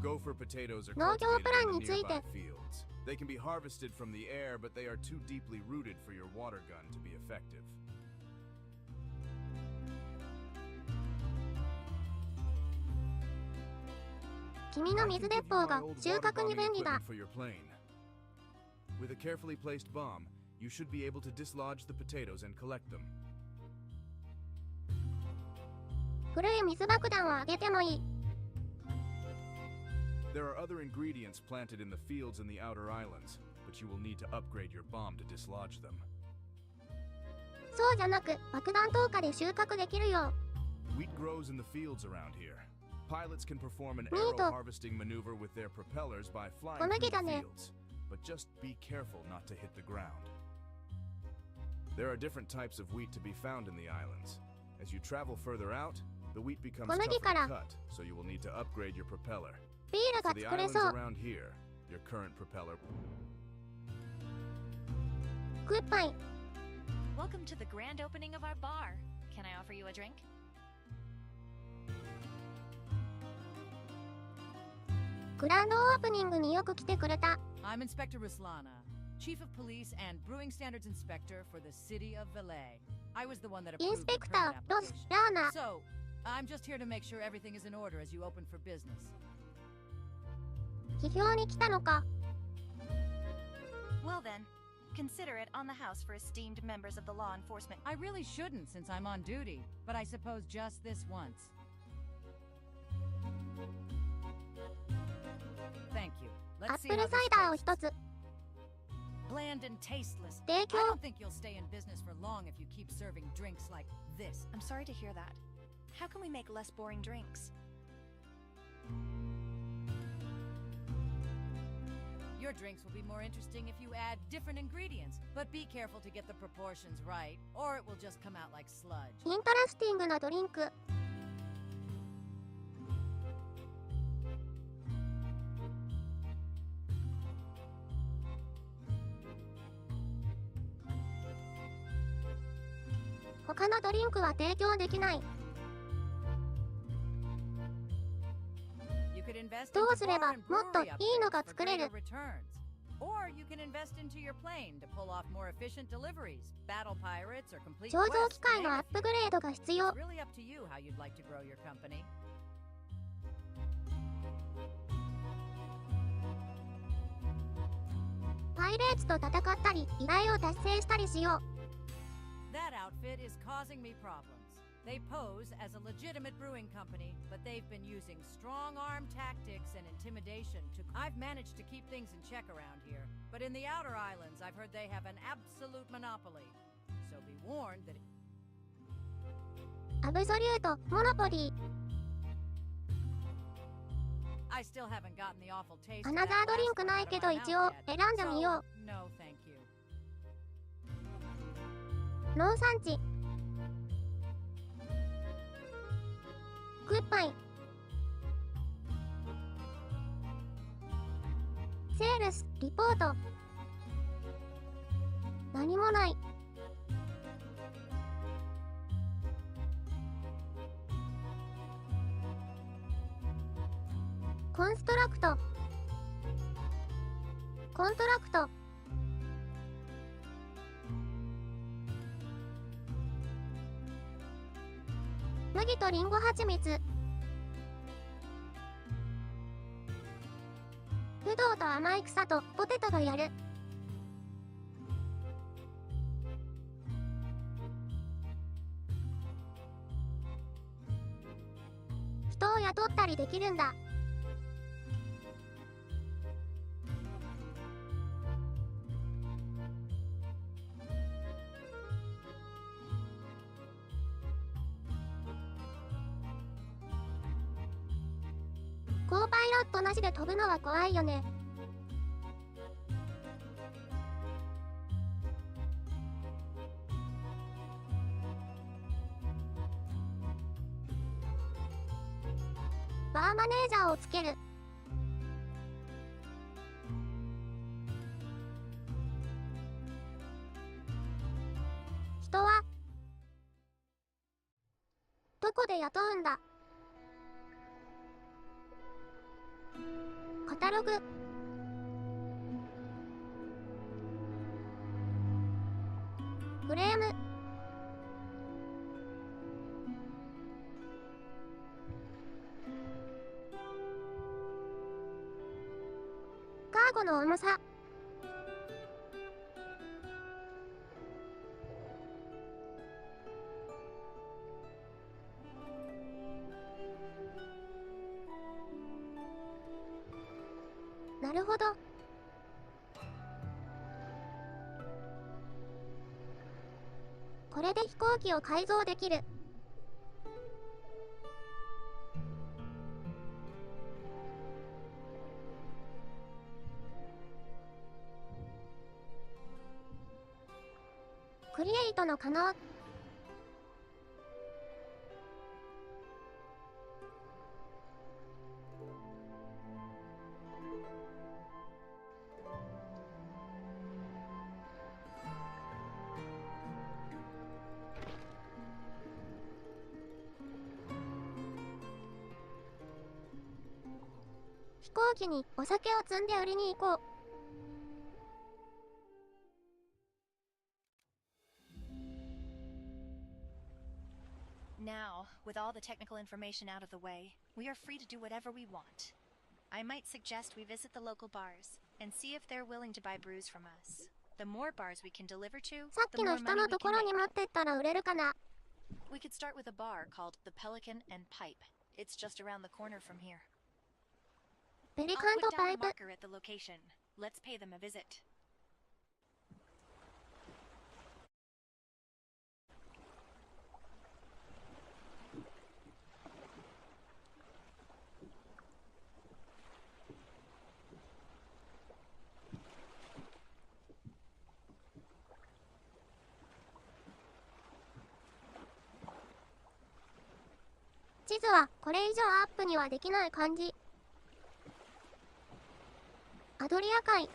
Gopher potatoes are 農業 cultivated プラン in に the つい nearby て。 fields. They can be harvested from the air, but they are too deeply rooted for your water gun to be effective. 君の水鉄砲が収穫に便利だ。 For your plane. With a carefully placed bomb, you should be able to dislodge the potatoes and collect them. 古い水爆弾をあげてもいい。 There are other ingredients planted in the fields in the outer islands, but you will need to upgrade your bomb to dislodge them. そうじゃなく、爆弾投下で収穫できるよ。 Wheat grows in the fields around here. Pilots can perform an ミー arrow ト。 harvesting maneuver with their propellers by flying 小 through 麦 the だね。 fields, but just be careful not to hit the ground. There are different types of wheat to be found in the islands. As you travel further out, the wheat becomes 小 tougher 麦 to から cut, so you will need to upgrade your propeller. ビールが For the 作れ islands そう。 around here, your current propeller. グッバイ。 Welcome to the grand opening of our bar. Can I offer you a drink? グランドオープニングによく来てくれた。 I'm Inspector Ruslana, Chief of Police and Brewing Standards Inspector for the City of Valet. I was the one that イン approved ス the ペクター permit ロス application. ラーナー。 So, I'm just here to make sure everything is in order as you open for business. 批評に来たのか。 Well then, consider it on the house for esteemed members of the law enforcement. I really shouldn't since I'm on duty, but I suppose just this once. Thank you. ア Let's ッ see プル how サ this イダーを tastes. 一つ。 Bland and tasteless. 提 I 供。 don't think you'll stay in business for long if you keep serving drinks like this. I'm sorry to hear that. How can we make less boring drinks? Your drinks will be more interesting if you add different ingredients, but be careful to get the proportions right, or it will just come out like sludge. インタラスティングなドリンク。他のドリンクは提供できない。どうすればもっといいのが作れる？ Or you can invest into your plane to pull off more efficient deliveries, battle pirates, or complete 醸造 quests. 機械のアップグレードが必要。 It's really up to you how you'd like to grow your company. パイレーツと戦ったり、依頼を達成したりしよう。 That outfit is causing me problems. They pose as a legitimate brewing company, but they've been using strong-arm tactics and intimidation to... I've managed to keep things in check around here, but in the outer islands, I've heard they have an absolute monopoly. So be warned that... アブソリュート、モノポリー。 I still haven't gotten the awful taste アナザードリンクないけど一応選んでみよう。 No, thank you. 農産地。グッバイ。セールス、リポート。何もない。コンストラクト。コントラクト。麦とリンゴ蜂蜜。ブドウと甘い草とポテトがやる。人を雇ったりできるんだ。コーパイロットなしで飛ぶのは怖いよね。バーマネージャーをつける。人はどこで雇うんだ？カタログ。フレーム。カーゴの重さ。なるほど。これで飛行機を改造できる。クリエイトの可能。飛行機にお酒を積んで売りに行こう。Now, with all the technical information out of the way, we are free to do whatever we want. I might suggest we visit the local bars and see if they're willing to buy brews from us. The more bars we can deliver to, さっ the きの more 人 money の we とこ can ろに make. 持ってったら売れるかな。 We could start with a bar called the Pelican and Pipe. It's just around the corner from here. ペリ I'll カン put と down パ a イプ。 marker at the location. Let's pay them a visit. 地図はこれ以上アップにはできない感じ。アドリア海。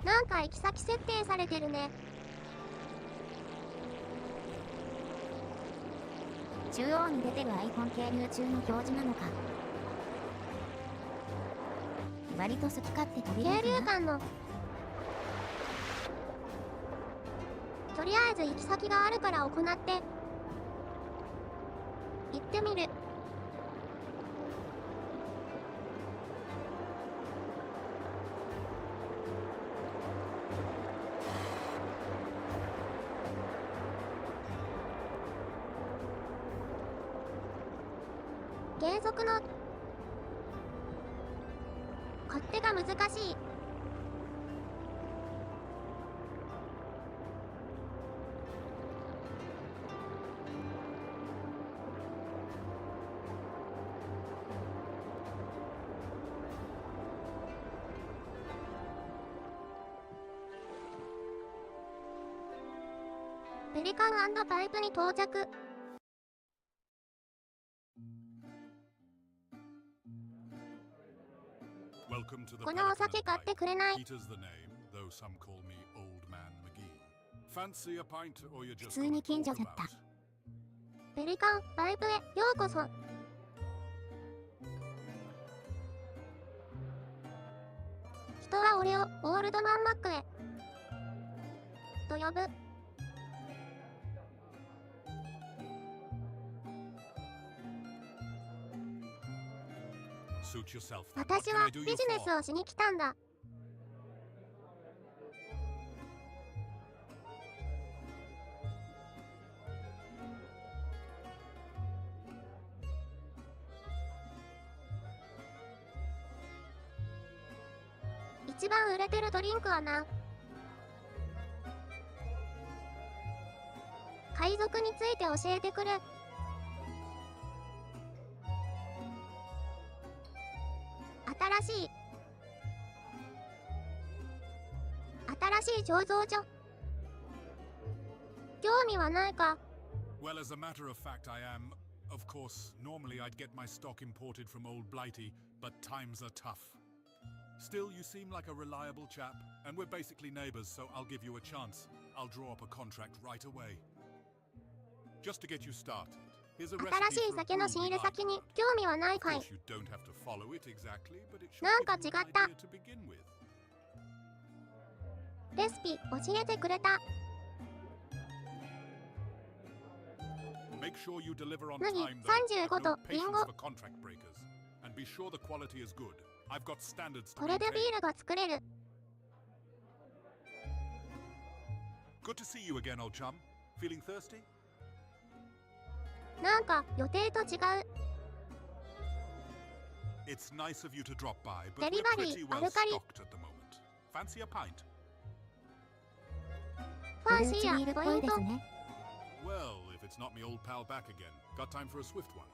なんか行き先設定されてるね。中央に出てるアイコン係留中の表示なのか。割と好き勝手飛びる係留間のとりあえず行き先があるから行って行ってみる。減速の勝手が難しい。ペリカン&パイプに到着。このお酒買ってくれない？普通に近所だった。ペリカンパイプへようこそ。人は俺をオールドマンマックへと呼ぶ。私はビジネスをしに来たんだ。一番売れてるドリンクはな。海賊について教えてくれ。新しい醸造所。興味はないか？ Well, as a matter of fact, I am. Of course, normally I'd get my stock imported from Old Blighty, but times are tough. Still, you seem like a reliable chap, and we're basically neighbors, so I'll give you a chance. I'll draw up a contract right away. Just to get you started. 新しい酒の仕入れ先に興味はないかい？なんか違った。レシピ教えてくれた。麦35とリンゴ。これでビールが作れる。Good to see you again, old chum. Feeling thirsty? なんか予定と違う。It's nice of you to drop by, but デリバリーアルカリ。Fancy a pint? ファンシーやポイント。Well, if it's not me old pal back again, got time for a swift one.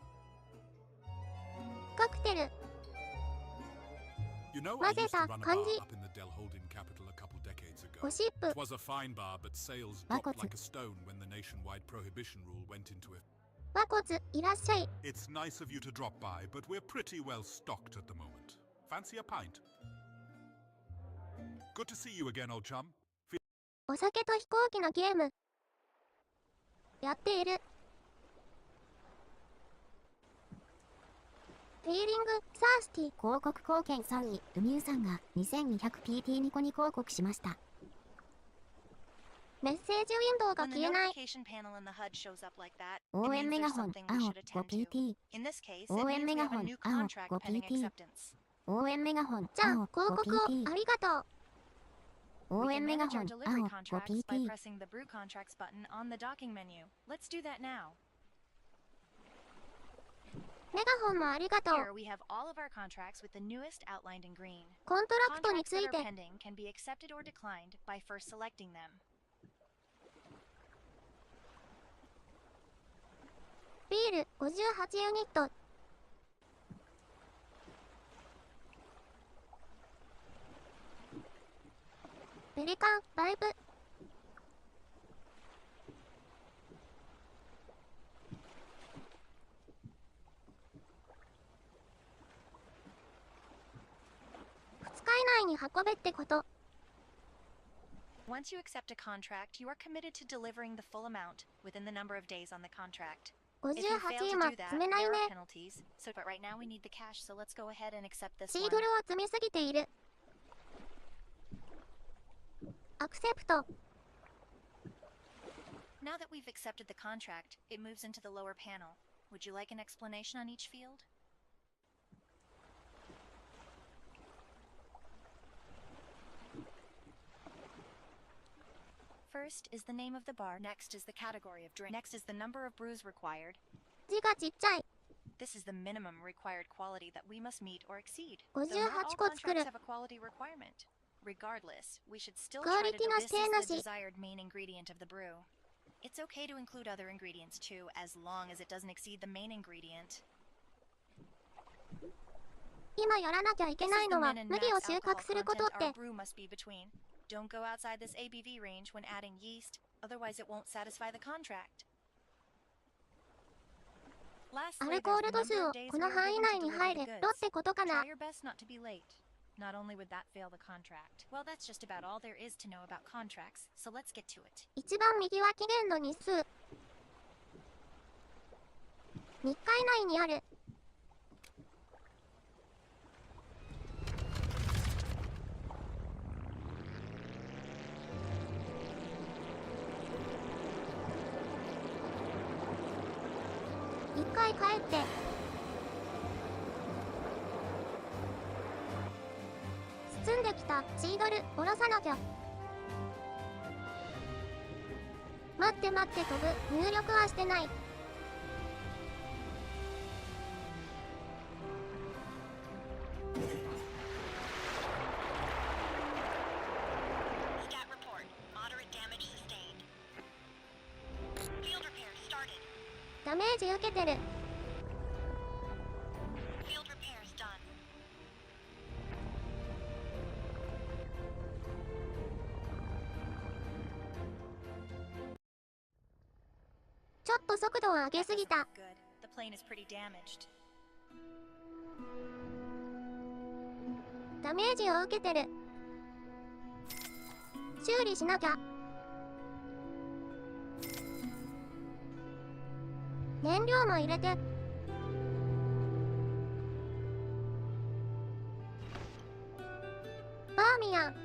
カクテル。You know, 混ぜた感じ。ゴシップ。Was a fine bar, but sales dropped like a stone when the nationwide prohibition rule went into effect. 和骨いらっしゃい。It's nice of you to drop by, but we're pretty well stocked at the moment. Fancy a pint? Good to see you again, old chum. お酒と飛行機のゲームやっている。フィーリングサースティ。広告貢献3位ルミューさんが 2200PT ニコニ広告しました。メッセージウィンドウが消えない。応援メガホン青 5PT。応援メガホン青 5PT。応援メガホンじゃあ青広告を 5PT。ありがとう。応援メガホン青 5PT。メガホンもありがとう。コントラクトについて。ビール58ユニット。ペリカンパイプ。2日以内に運べってこと。Once you accept a contract, you are committed to delivering the full amount within the number of days on the contract. If you fail to do that, there are penalties. So, but right now we need the cash, so let's go ahead and accept this one. シードルを積みすぎている。アクセプト。Now that we've accepted the contract, it moves into the lower panel. Would you like an explanation on each field? First is the name of the bar, next is the category of drink, next is the number of brews required. 字がちっちゃい。 This is the minimum required quality that we must meet or exceed. 58 Though not all 個作る。 contracts have a quality requirement. Regardless, we should still try to do this is the desired main ingredient of the brew. It's okay to include other ingredients too, as long as it doesn't exceed the main ingredient. 今やらなきゃいけないのは麦を収穫することって。 Our brew must be between. Don't go outside this ABV range when adding yeast, otherwise it won't satisfy the contract. アルコール度数をこの範囲内に入れろってことかな。 Try your best not to be late. Not only would that fail the contract. Well, that's just about all there is to know about contracts, so let's get to it. 一番右は期限の日数。3日以内にある。一回帰って。包んできたシードル下ろさなきゃ。待って待って飛ぶ。入力はしてない。ダメージ受けてる。ちょっと速度を上げすぎた。ダメージを受けてる。修理しなきゃ。燃料も入れて。バーミヤン。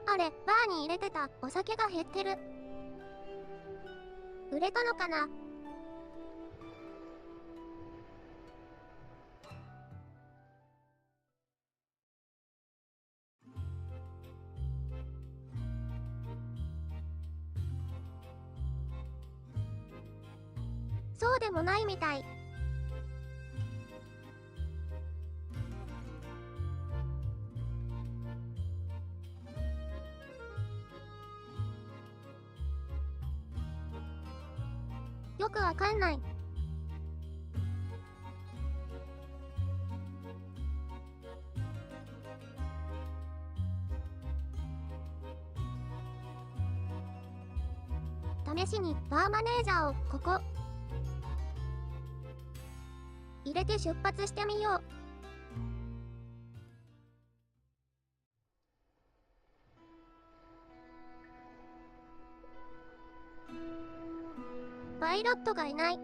あれ、バーに入れてたお酒が減ってる。売れたのかな。そうでもないみたい。よくわかんない。試しにバーマネージャーをここ入れて出発してみよう。パイロットがいない。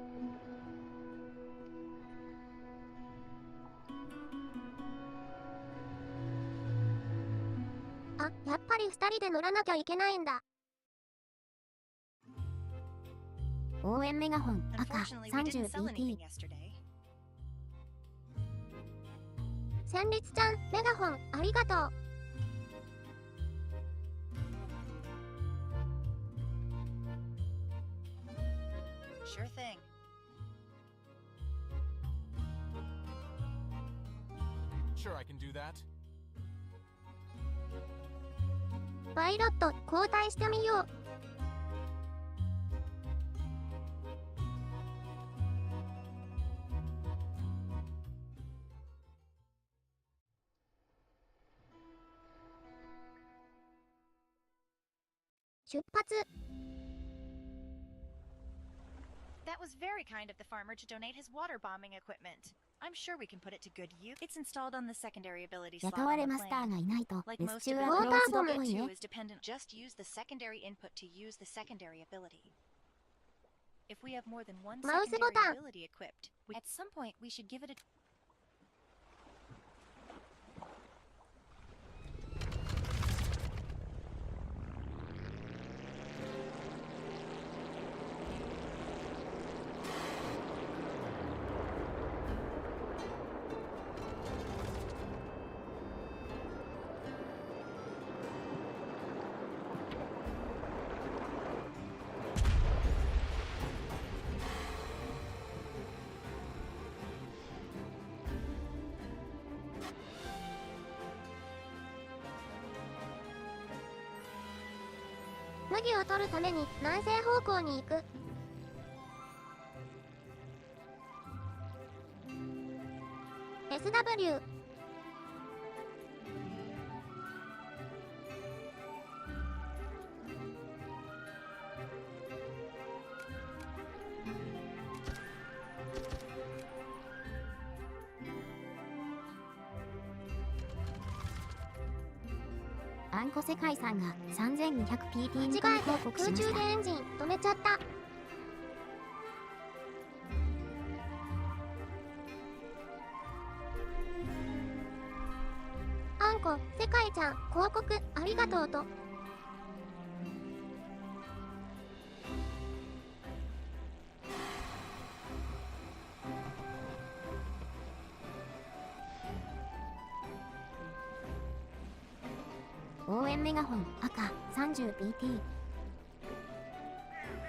あ、やっぱり2人で乗らなきゃいけないんだ。応援メガホン赤 30BT。戦慄ちゃん、メガホンありがとう。Sure thing. Sure, I can do that. パイロット交代してみよう。出発。That was very kind of the farmer to donate his water bombing equipment. I'm sure we can put it to good use. It's installed on the secondary ability slot 雇わ on れ the マスター plane. がいないと Like 留守 most 中 abilities, はクローズドっぽ it い too ね。 is dependent. Just use the secondary input to use the secondary ability. If we have more than one Mouse secondary button. ability equipped, at some point we should give it a 麦を取るために南西方向に行く。SW。あんこ世界さんが 3200PT に間違えて報告し空ました。中でエンジン止めちゃった。あんこ世界ちゃん広告ありがとうと。応援メガホン赤 30PT。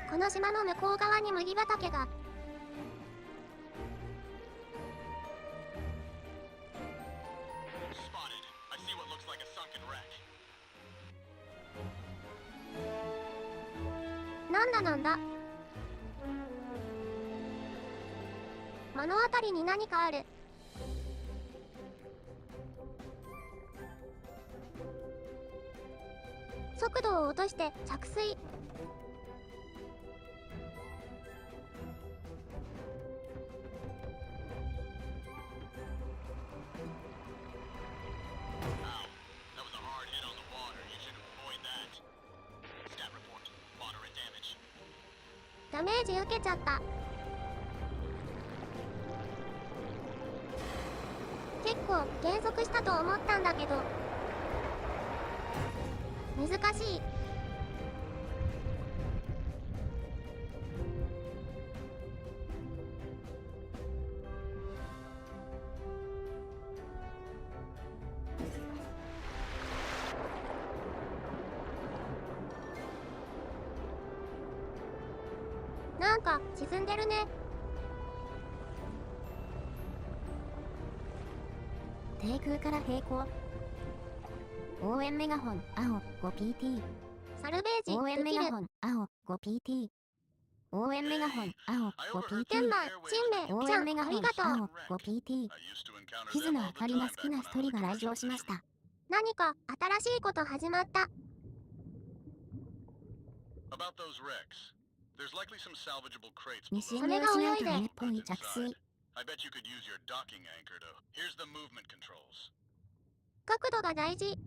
この島の向こう側に麦畑が。なんだなんだ。目の当たりに何かある。速度を落として着水。ダメージ受けちゃった。結構減速したと思ったんだけど難しい。なんか沈んでるね。低空から平行。応援メガホン青 5PT。 サルベージ応援メガできる。ホン青 5PT。 応援メガホン青 5PT。 天満新名ちゃん応援メガホンありがとう。青 5PT。 キズのあかりが好きな一人が来場しました。何か新しいこと始まった。西へ見失うと雨っぽい着水。角度が大事。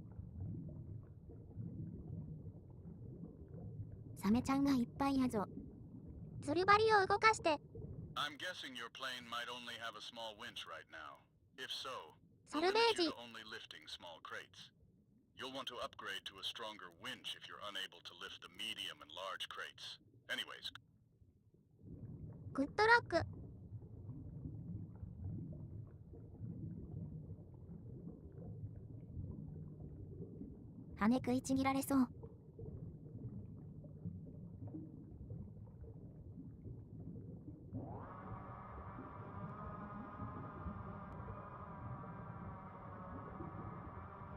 サメちゃんがいっぱいやぞ。釣り針を動かして。サルベージ。You'll want to upgrade to a stronger winch if you're unable to lift the medium and large crates. Anyways. グッドラック。羽食いちぎられそう。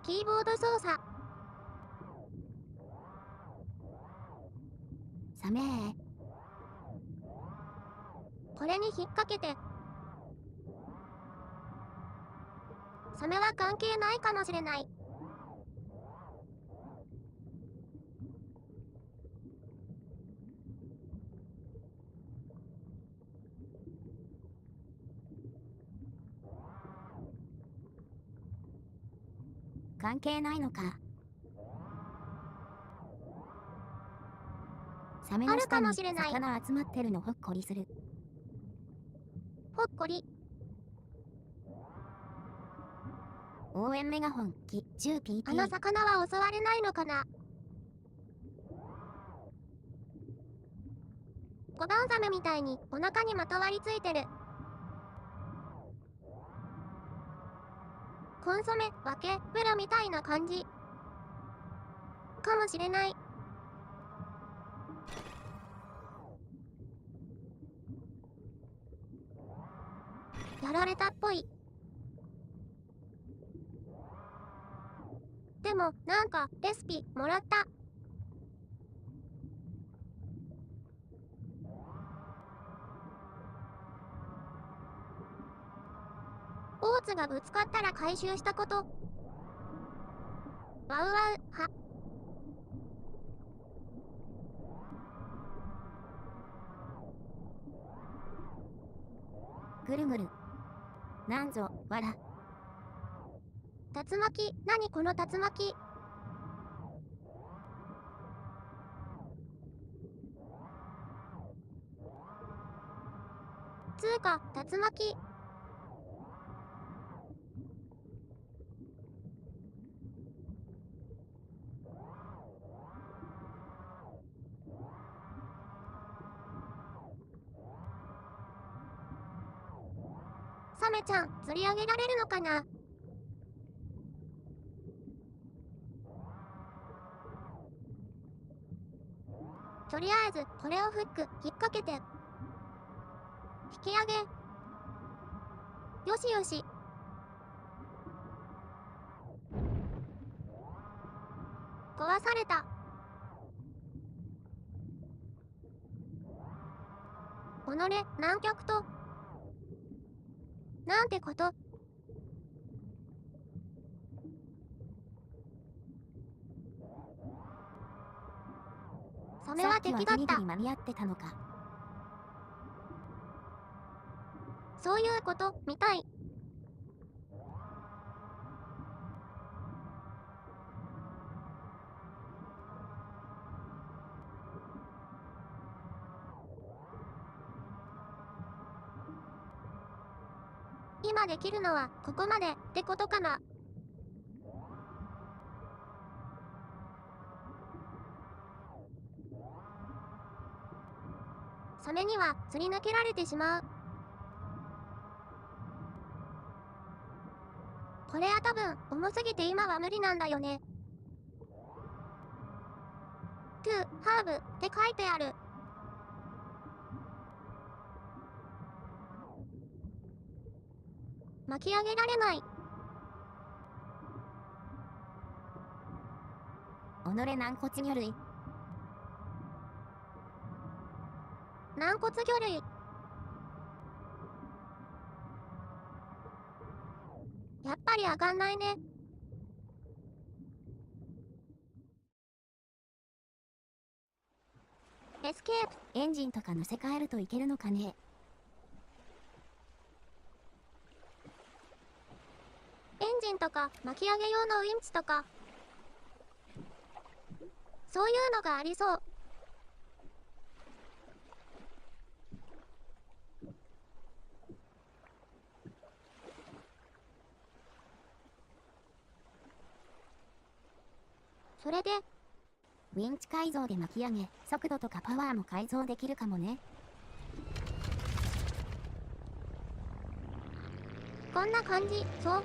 キーボード操作。サメー。これに引っ掛けて。サメは関係ないかもしれない。関係ないのか。サメの下に魚集まってるのほっこりする。ほっこり。応援メガホン、10PT。あの魚は襲われないのかな。コバンザメみたいにお腹にまとわりついてる。コンソメ、分け、プロみたいな感じ。かもしれない。やられたっぽい。でも、なんか、レシピ、もらった。大津がぶつかったら回収したこと。ワウワウ、は。ぐるぐる。なんぞ、わら。竜巻、何この竜巻。つうか、竜巻。サメちゃん、釣り上げられるのかな。とりあえず、これをフック、引っ掛けて。引き上げ。よしよし。壊された。己、南極と。なんてこと。サメは敵だった。さっきはギリギリ間に合ってたのか。そういうことみたい。今できるのはここまでってことかな。サメには釣り抜けられてしまう。これは多分重すぎて今は無理なんだよね。トゥーハーブって書いてある。巻き上げられない。己軟骨魚類。軟骨魚類。やっぱり上がんないね。エスケープ。エンジンとか乗せ替えるといけるのかね。エンジンとか巻き上げ用のウインチとか、そういうのがありそう。それでウィンチ改造で巻き上げ、速度とかパワーも改造できるかもね。こんな感じ。そう。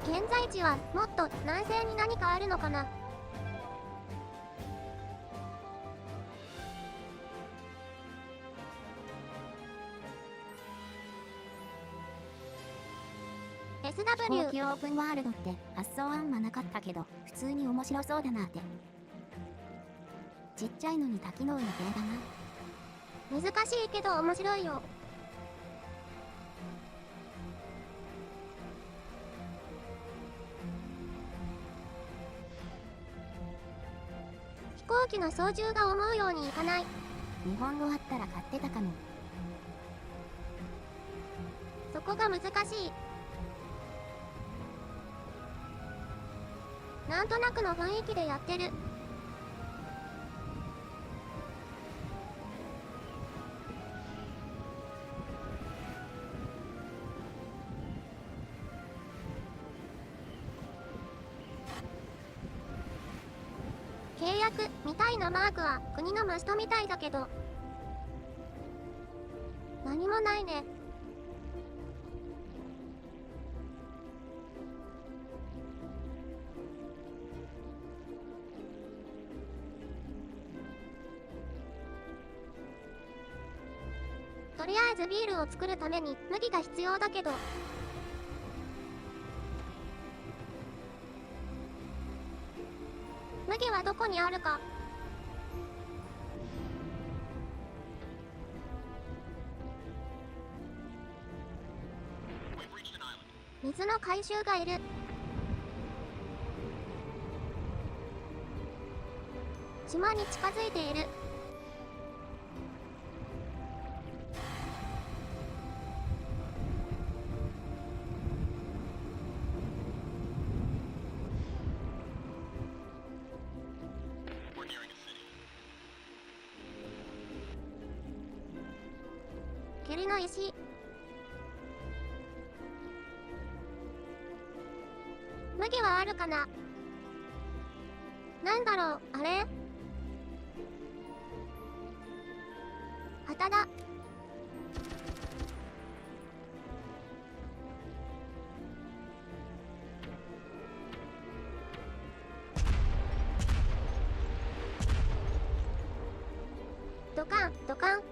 現在地はもっと南西に何かあるのかな。飛行機オープンワールドって発想あんまなかったけど普通に面白そうだなって。ちっちゃいのに多機能な点だな。難しいけど面白いよ。行機の操縦が思うようにいかない。日本語あったら買ってたかも。そこが難しい。なんとなくの雰囲気でやってる。契約みたいなマークは国のマストみたいだけど、何もないね。とりあえずビールを作るために麦が必要だけど、麦はどこにあるか。水の回収がいる。島に近づいている。蹴の石。麦はあるかな。なんだろう、あれ。旗だ。ドカンドカン。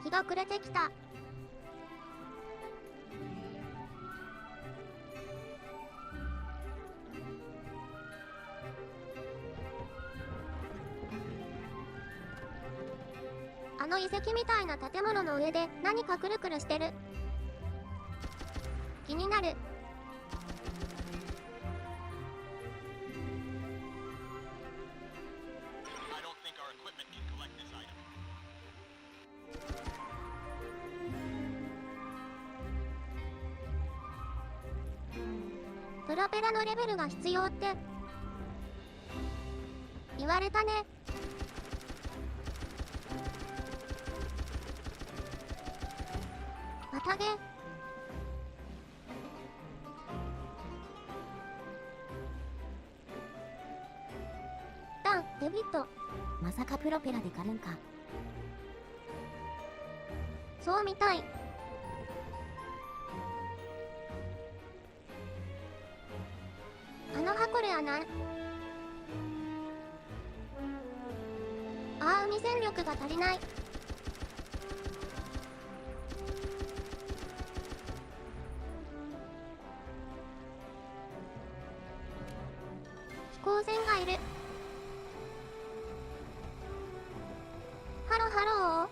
日が暮れてきた。あの遺跡みたいな建物の上で何かくるくるしてる。気になる。プロペラのレベルが必要って言われたね。綿毛。ダン、デビット。まさかプロペラで狩るんか。そうみたい。あの箱ではない。ああ、海戦力が足りない。飛行船がいる。ハロハロー。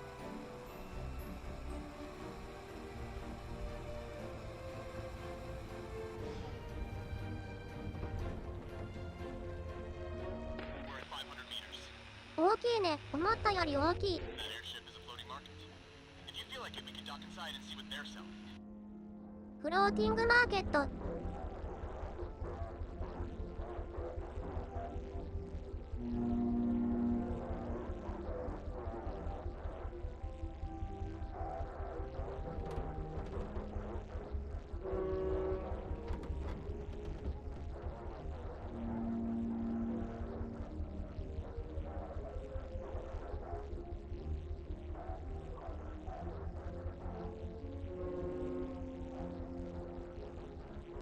大きいね。思ったより大きい。フローティングマーケット。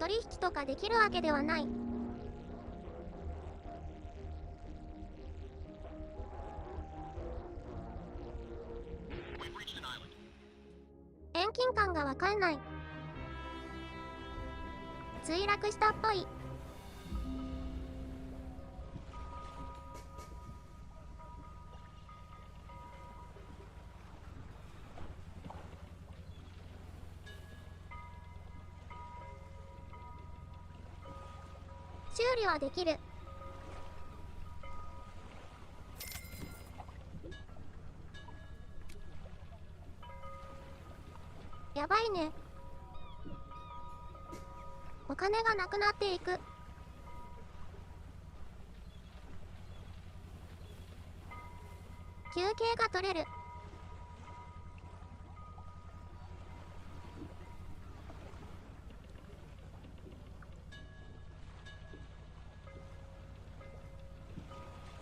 取引とかできるわけではない。遠近感がわかんない。墜落したっぽい。理はできる。やばいね。お金がなくなっていく。休憩が取れる。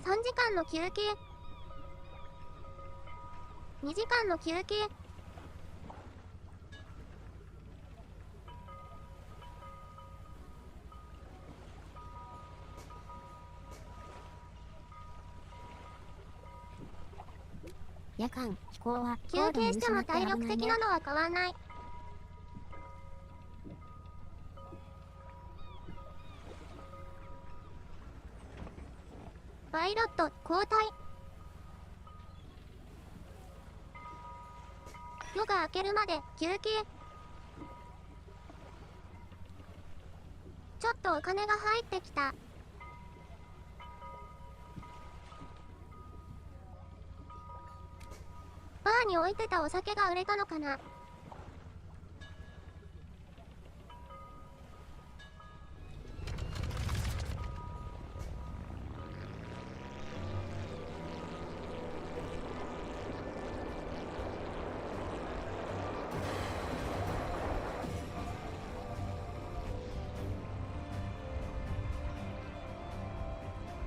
3時間の休憩。2時間の休憩。夜間飛行は休憩しても体力的なのは変わんない。パイロット交代。夜が明けるまで休憩。ちょっとお金が入ってきた。バーに置いてたお酒が売れたのかな。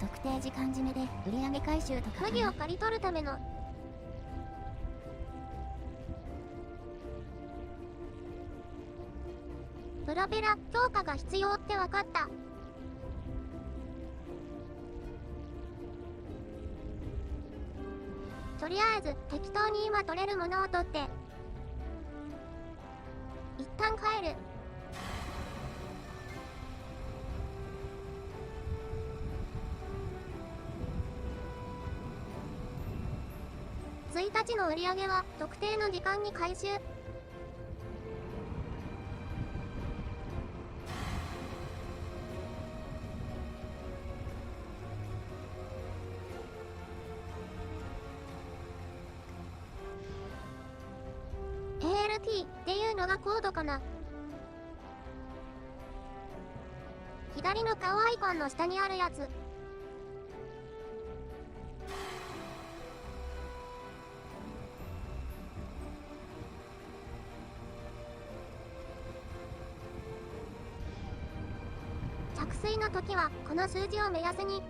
特定時間締めで売上回収とか。麦を刈り取るためのプロペラ強化が必要って分かった。とりあえず適当に今取れるものを取って一旦帰る。1日の売り上げは特定の時間に回収。ALT っていうのがコードかな。左の顔アイコンの下にあるやつ。着水の時はこの数字を目安に。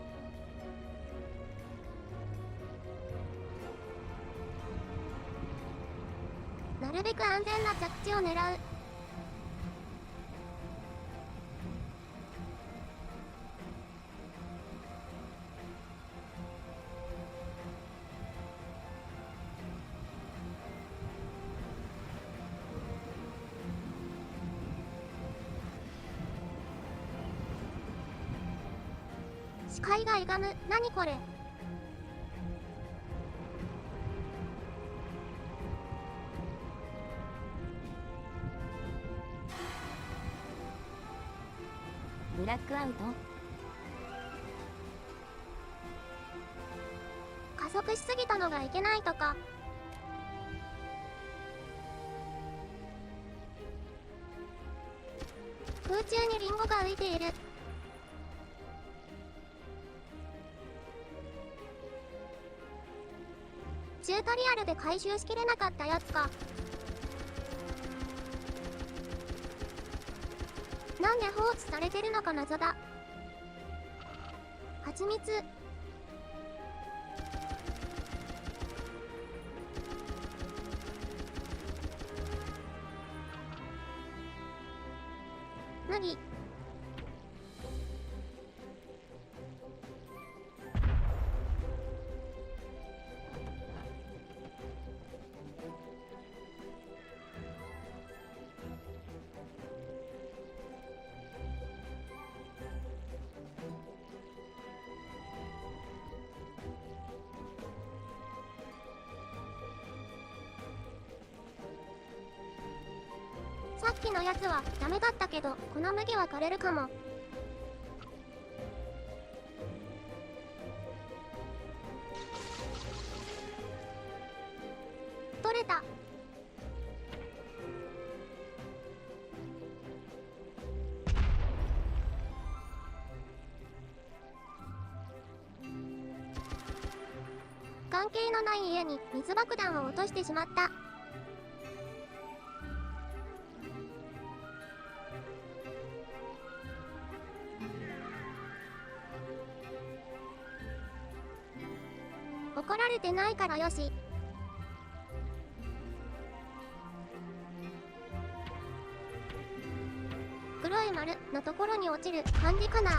なるべく安全な着地を狙う。視界が歪む。何これ。ブラックアウト。加速しすぎたのがいけないとか。空中にリンゴが浮いている。チュートリアルで回収しきれなかったやつか。なんで放置されてるのか謎だ。蜂蜜。麦。さっきのやつはダメだったけど、この麦は枯れるかも。関係のない家に水爆弾を落としてしまった。怒られてないからよし。黒い丸のところに落ちる感じかな。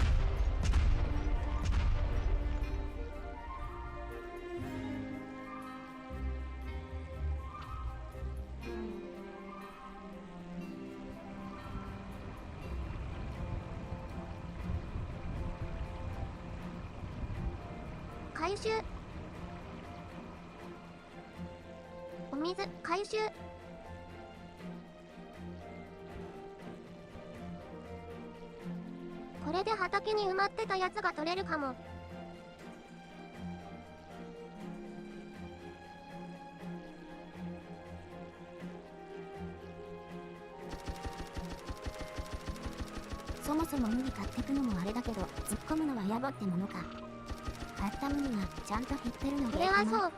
回収。お水回収。これで畑に埋まってたやつが取れるかも。そもそも麦買ってくのもあれだけど、突っ込むのは野暮ってものか。買った麦がちゃんと減ってるので。これはそう。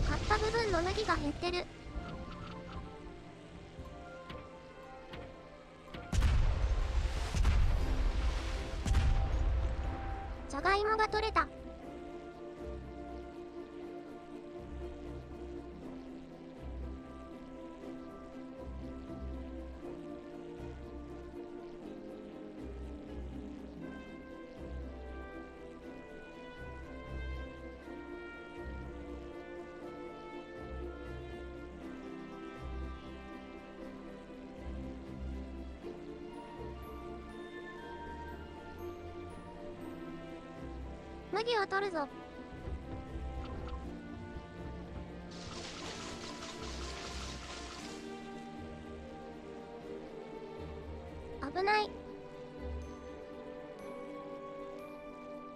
買った部分の麦が減ってる。じゃがいもが取れた。麦を取るぞ。危ない。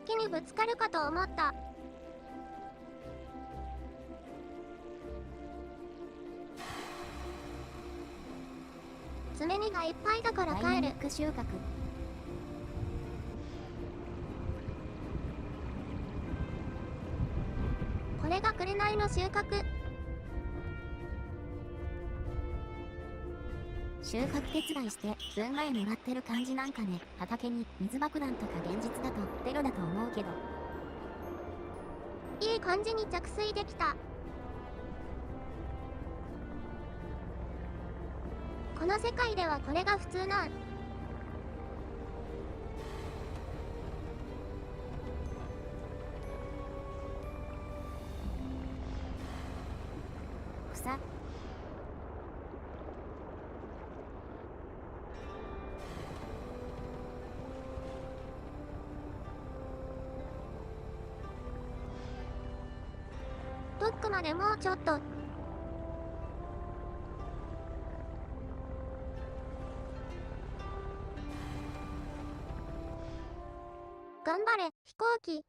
木にぶつかるかと思った。爪にがいっぱいだから帰る。ダイナミック収穫。これが紅の収穫。収穫手伝いして分前もらってる感じなんかね。畑に水爆弾とか現実だとテロだと思うけど。いい感じに着水できた。この世界ではこれが普通なん。草。ドックまでもうちょっと。頑張れ飛行機。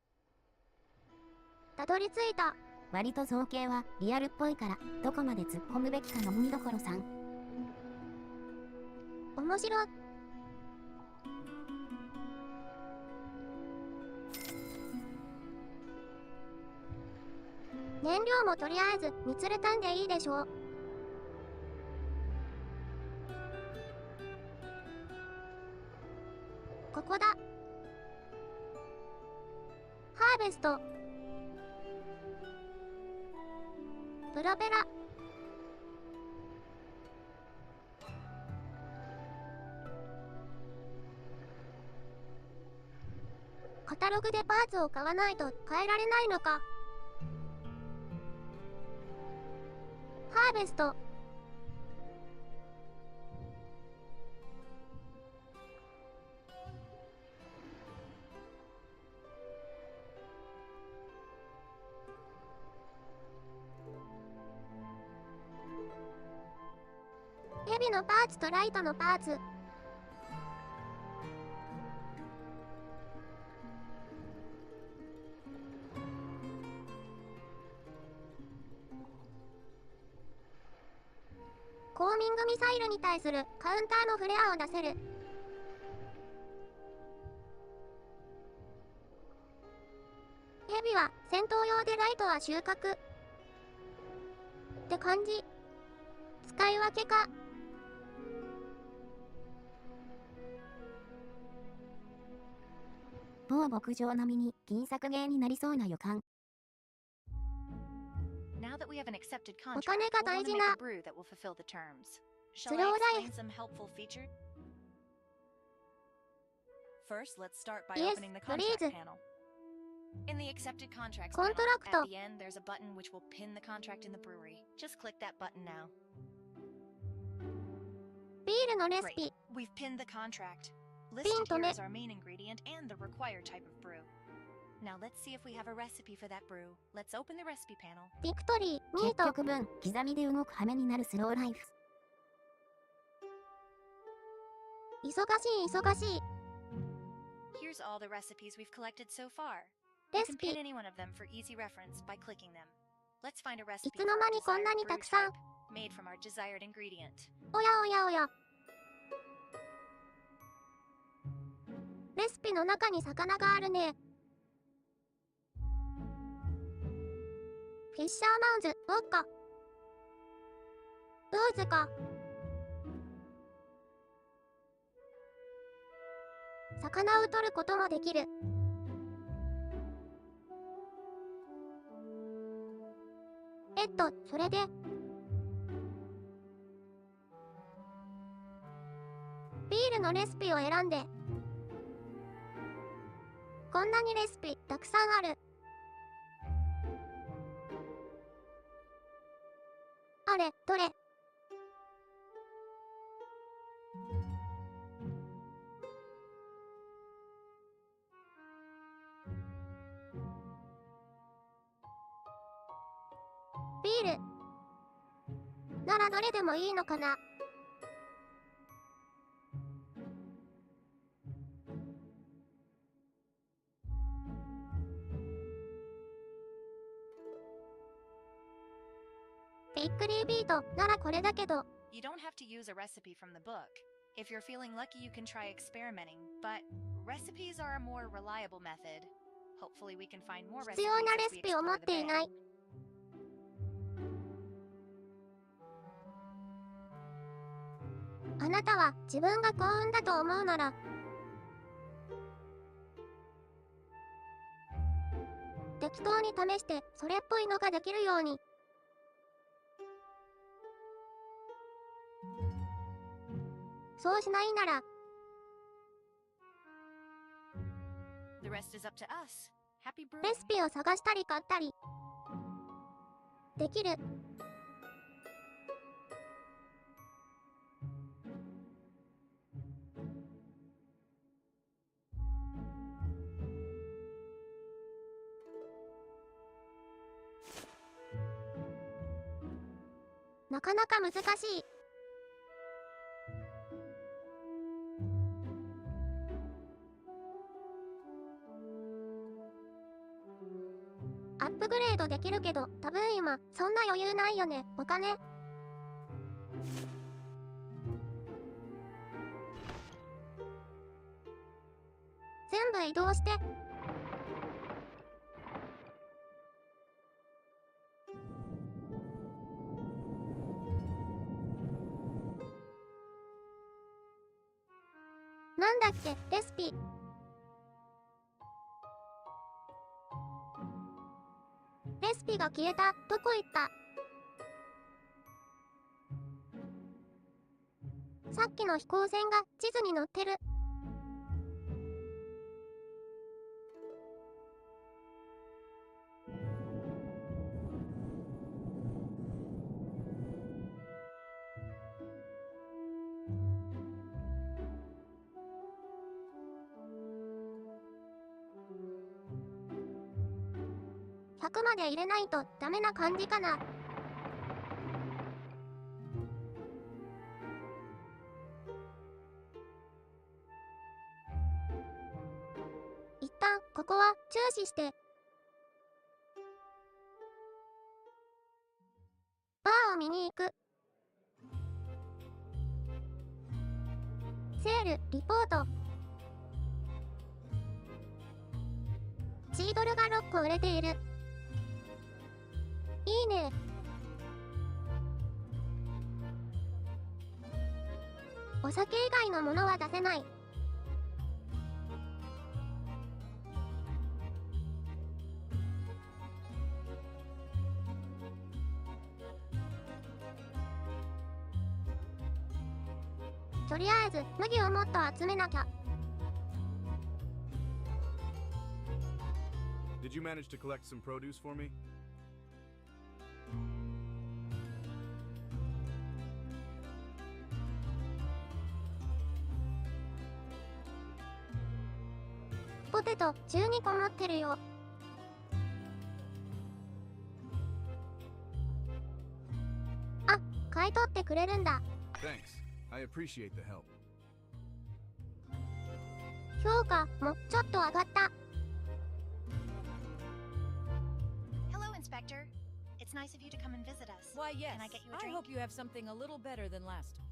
たどり着いた。割と造形はリアルっぽいからどこまで突っ込むべきかの見どころさん。面白い。燃料もとりあえず見つれたんでいいでしょう。ここだ。ハーベスト。プロペラ。カタログでパーツを買わないと変えられないのか。ハーベスト。ヘビのパーツとライトのパーツ。コーミングミサイルに対するカウンターのフレアを出せる。用でライトは収穫って感じ。使い分けか。某牧場並みに金削減になりそうな予感。Now that we have an accepted お contract, 金 we'll が want 大 to 事 make な a brew that will fulfill the terms. Shall I スローライ explain some helpful features? First, let's start by Yes, opening the please. contract panel. In the accepted contracts コン panel, トラクト at the end there's a button which will pin the contract in the brewery. Just click that button now. ビールのレシ Great. ピ。 We've pinned the contract. Pin Listed と here ね。 is our main ingredient and the required type of brew. Now let's see if we have a recipe for that brew. Let's open the recipe panel. ビクトリー、ミー結ト。局分、刻みで動く羽目になるスローライフ。忙しい忙しい。 Here's all the recipes we've collected so far. レ You シ can ピ。 pin any one of them for easy reference by clicking them. Let's find a い recipe つ for の our 間にこんな desired に brew たくさん。 type, made from our desired ingredient. おやおやおや。レシピの中に魚があるね。フィッシャーマウンズ、ウォッカ。どうぞか。魚を取ることもできる。それで。ビールのレシピを選んで。こんなにレシピたくさんある。あれ、どれ？ビールならどれでもいいのかな。ビックリービートならこれだけど。 You don't have to use a recipe from the book. If you're feeling lucky, you can try experimenting, but recipes are a more reliable method. Hopefully we can find more 必 recipes 要な as レ we シピを持 explore っ the ていな bay. い。あなたは自分が幸運だと思うなら適当に試してそれっぽいのができるように。そうしないなら The rest is up to us. Happy brewing. レシピを探したり買ったりできる。なかなか難しい。アップグレードできるけど、多分今そんな余裕ないよね。お金。全部移動して。なんだっけ、レシピ。レシピが消えた。どこ行った？さっきの飛行船が地図に載ってる。100まで入れないとダメな感じかな。一旦ここは注視して。バーを見に行く。セールリポート。チードルが6個売れている。いいね。お酒以外のものは出せない。とりあえず麦をもっと集めなきゃ。Did you manage to collect some produce for me? ポテト12個持ってるよ。あ、買い取ってくれるんだ。Thanks. I appreciate the help. 評価もちょっと上がった。Hello, Inspector. It's nice of you to come and visit us. Why, yes. Can I get you a I drink? hope you have something a little better than last time.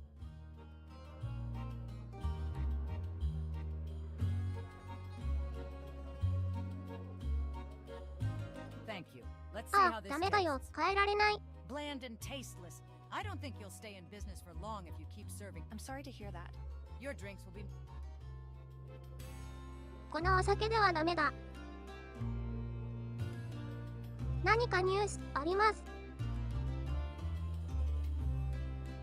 Thank you. Let's see あ how あ、 this ダメだよ。 tastes. 変えられない。 Bland and tasteless. I don't think you'll stay in business for long if you keep serving. I'm sorry to hear that. Your drinks will be... このお酒ではダメだ。何かニュースあります。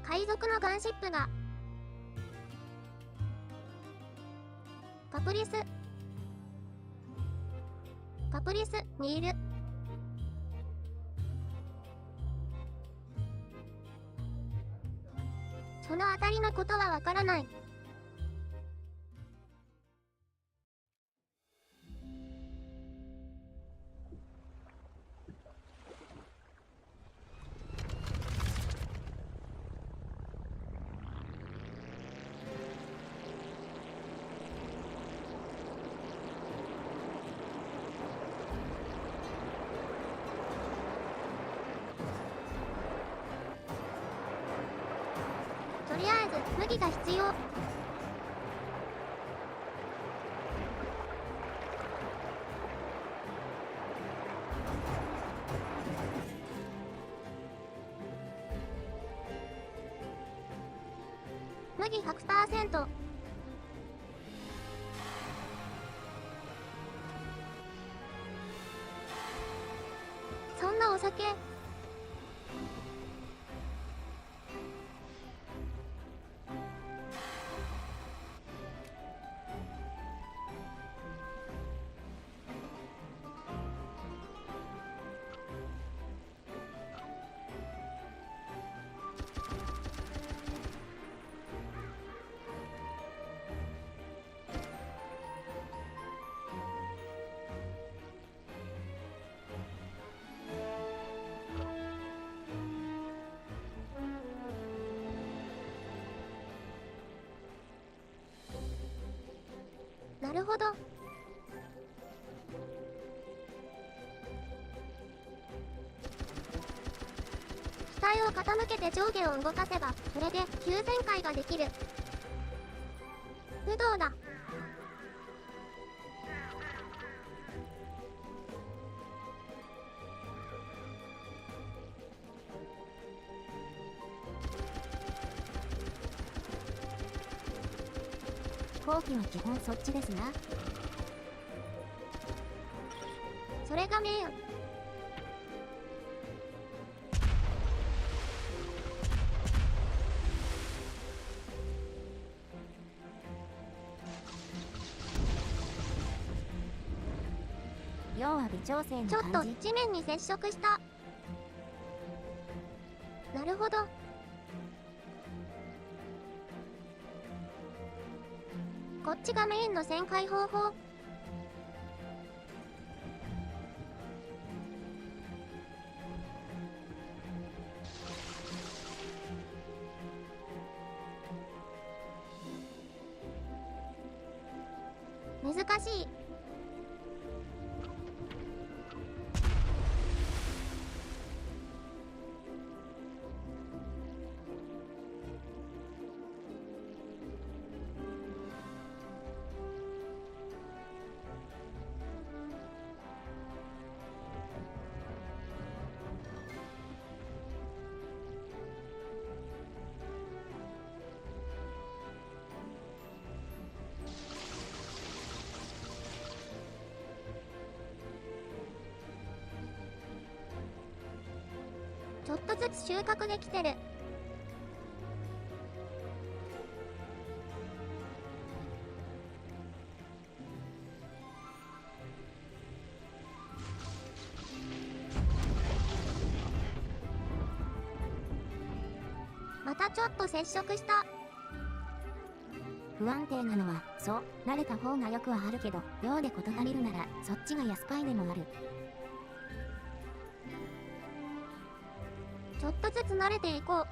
海賊のガンシップがパプリスにいる。そのあたりのことはわからない。とりあえず麦が必要。麦 100%。そんなお酒なるほど。機体を傾けて上下を動かせば、それで急旋回ができる。武道だ。飛行機は基本そっちですな。それがメイン。要は微調整のちょっと感じ。地面に接触した。なるほど。こっちがメインの旋回方法。難しい。ちょっとずつ収穫できてる。またちょっと接触した。不安定なのはそう慣れた方がよくはあるけど、量で事足りるならそっちが安パイでもある。ちょっとずつ慣れていこう。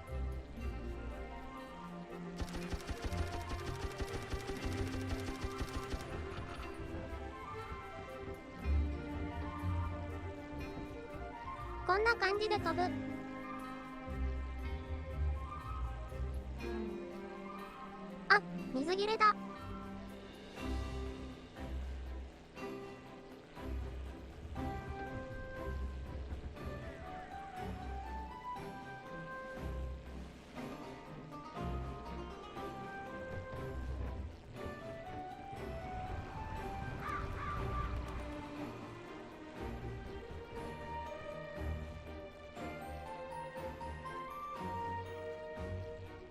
こんな感じで飛ぶ。あ、水切れだ。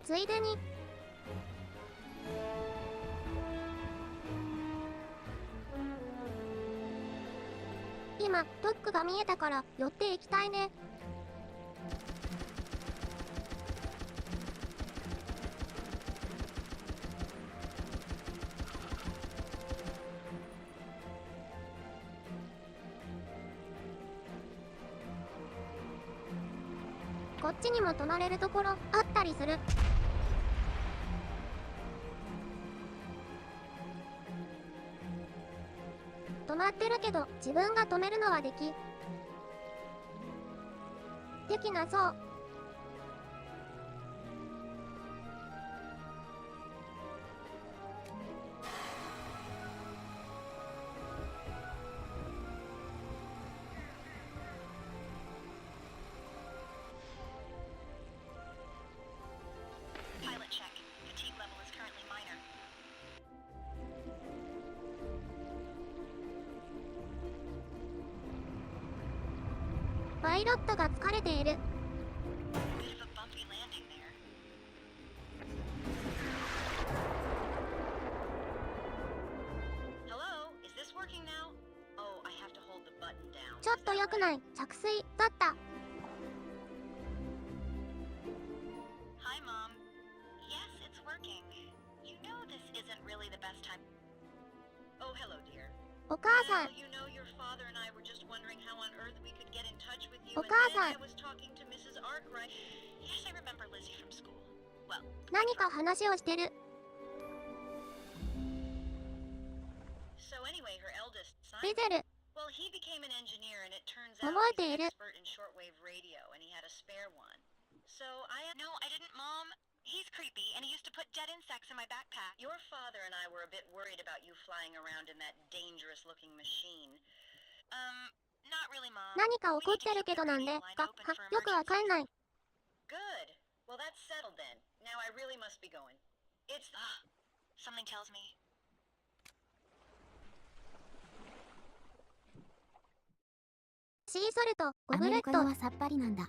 ついでに今ドックが見えたから寄っていきたいね。こっちにも泊まれるところあったりする。止まってるけど自分が止めるのはできなそう。Pilot check. Fatigue level is currently minor. パイロットが疲れている。ちょっと良くない着水だった。Hi, Mom. Yes, it's working. You know this isn't really the best time. Oh, hello, dear. お母さん。You know your father and I were just wondering how on earth we could get in touch with you. お母さん。And then I was talking to Mrs. Arkwright. Yes, I remember Lizzie from school. Well, 何か話をしてる。So anyway, her eldest son. リゼル。Well, he became an engineer, and it turns 覚 out えてい he's る。 an expert in shortwave radio, and he had a spare one. So No, I didn't, Mom. He's creepy, and he used to put dead insects in my backpack. Your father and I were a bit worried about you flying around in that dangerous-looking machine. Not really, Mom. 何か起こってるけどなんでか、よくわかんない。Good. Well, that's settled then. Now I really must be going. It's... something tells me. シーソルト、ゴアブレット。メリカのはさっぱりなんだ。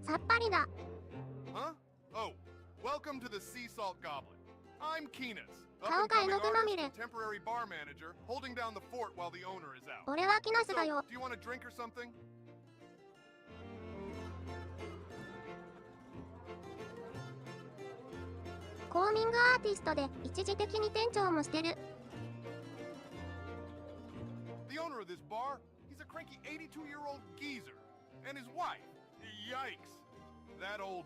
さっぱりだ。Huh? Oh, welcome to the Sea Salt Goblin. I'm Keenus, 顔が絵の具まみ up-and-coming れ。 artist and temporary bar manager, holding down the fort while the owner is out. 俺はキナス So, だよ。 do you want a drink or something? コーミングアーティストで一時的に店長もしてる。The owner of this bar, he's a cranky 82-year-old geezer. And his wife, yikes. That old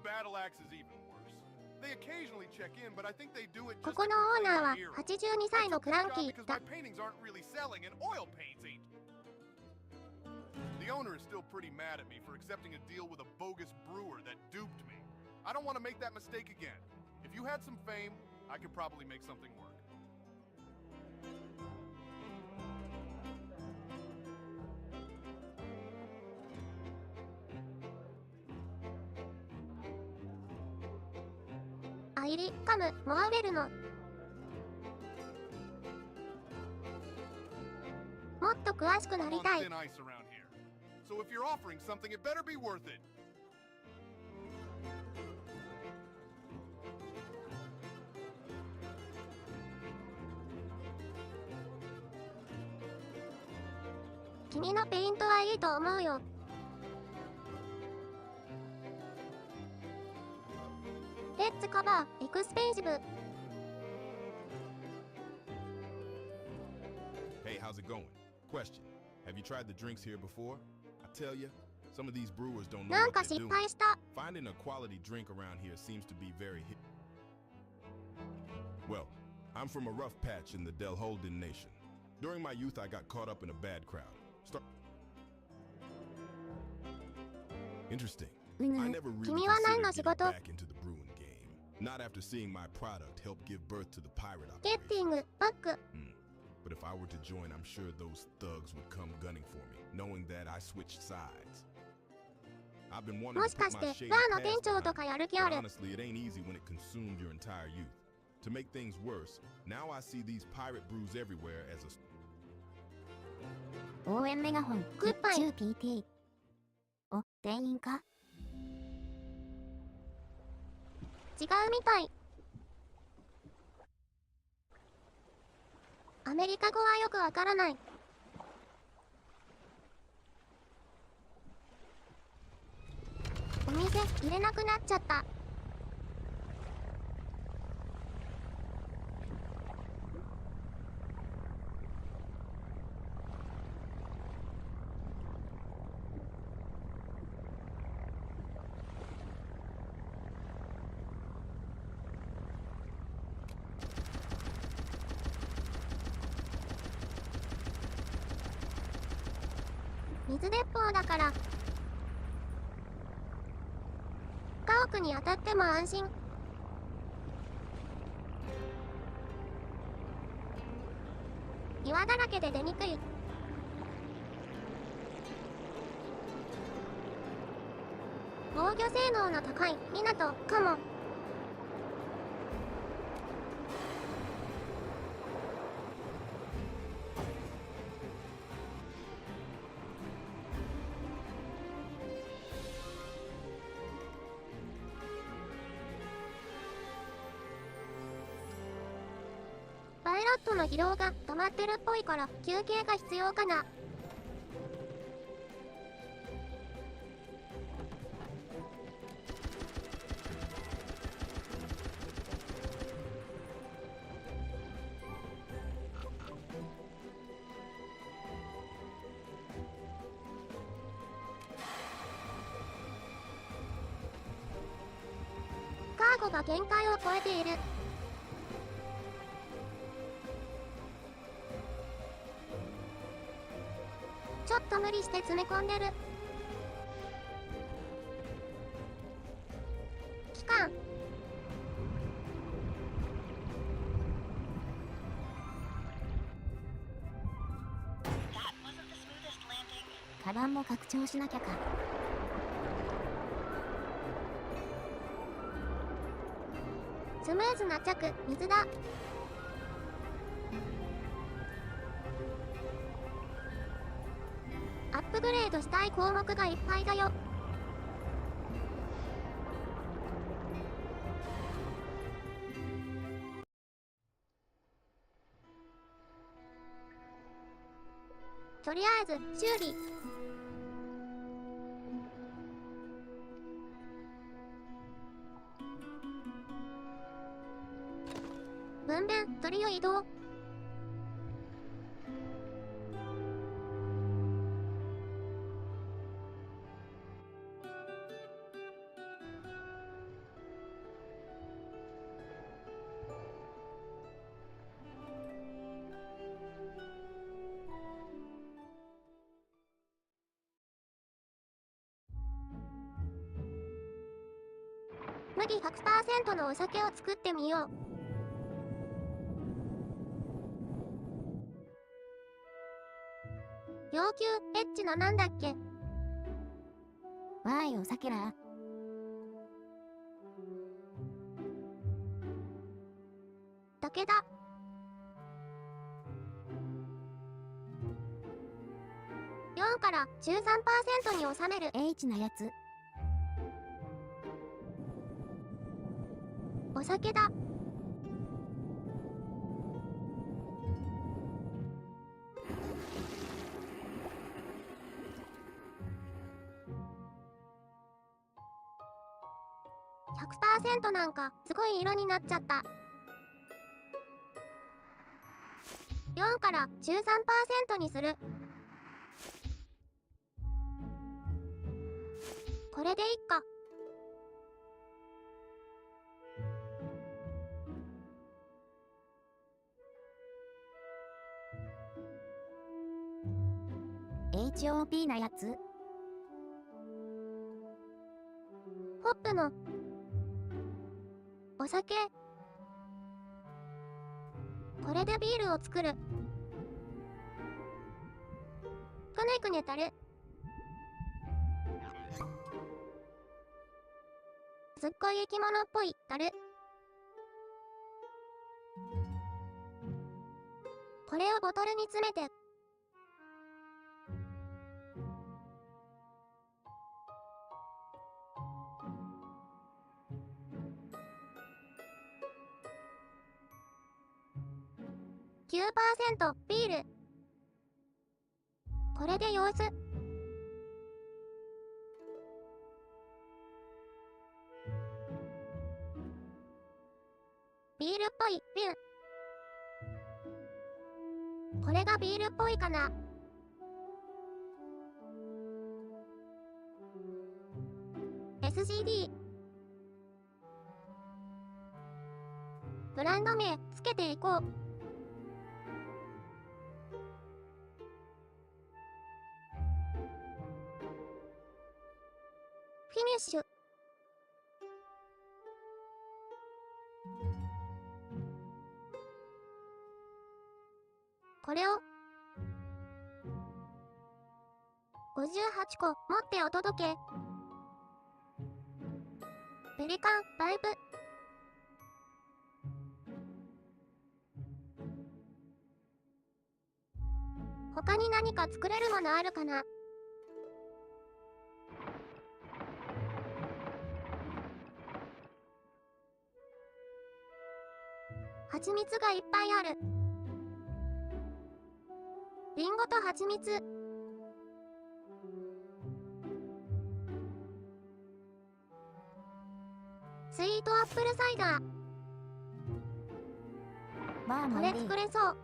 battle axe is even worse. They occasionally check in, but I think they do it こ just こ to のオー complain ナーは my ear off. 82歳のクランキ I ー took this job because だ my。paintings aren't really selling and oil paints ain't. The owner is still pretty mad at me for accepting a deal with a bogus brewer that duped me. I don't want to make that mistake again. If you had some fame, I could probably make something work.アイリ、カム、モアウェルの。もっと詳しくなり I'm た on い。 thin ice around here. So if you're offering something, it better be worth it. 君のペイントはいいと思うよ。レッツカバーエクスペンシブ。 Hey, how's it going? Question. Have you tried the drinks here before? I tell you, some of these brewers don't know なん what か they're 失 doing. 敗した。 Finding a quality drink around here seems to be very hit. Well, I'm from a rough patch in the Del Holden Nation. During my youth, I got caught up in a bad crowd. Interesting. I never really 君は何の considered 仕 getting 事？ back into the brewing game. Not after seeing my product help give birth to the pirate ゲッ operation. ティング、バック。 But if I were to join, I'm sure those thugs would come gunning for me, knowing that I switched sides. I've been wanting も to しか put し my て shade バーの past 店長と behind かやる気 it. あ But る。 honestly, it ain't easy when it consumed your entire youth. To make things worse, now I see these pirate brews everywhere as a 応援メガホン、グッバイ。 PT。お、店員か？違うみたい。アメリカ語はよくわからない。お店入れなくなっちゃった。水鉄砲だから家屋に当たっても安心。岩だらけで出にくい。防御性能の高い港かも。パイロットの疲労が溜まってるっぽいから休憩が必要かな。カーゴが限界を超えている。ちょっと無理して詰め込んでる。期間カバンも拡張しなきゃか。スムーズな着、水だ。アップグレードしたい項目がいっぱいだよ。とりあえず修理。分娩、鳥を移動。麦 100% のお酒を作ってみよう。要求エッチななんだっけ。わーいお酒ら。武田。4からら 13% に収める。 H なやつ。お酒だ。100% なんかすごい色になっちゃった。4から 13% にする。これでいっか。HOP なやつ。ホップのお酒。これでビールを作る。くねくねたる。すっごい生き物っぽいたる。これをボトルに詰めて。9% ビール。これで様子。ビールっぽいビン。これがビールっぽいかな。SGD。ブランド名つけていこう。フィニッシュ。これを58個持ってお届け。ペリカンパイプ。他に何か作れるものあるかな。蜂蜜がいっぱいある。リンゴと蜂蜜。スイートアップルサイダー。これ作れそう。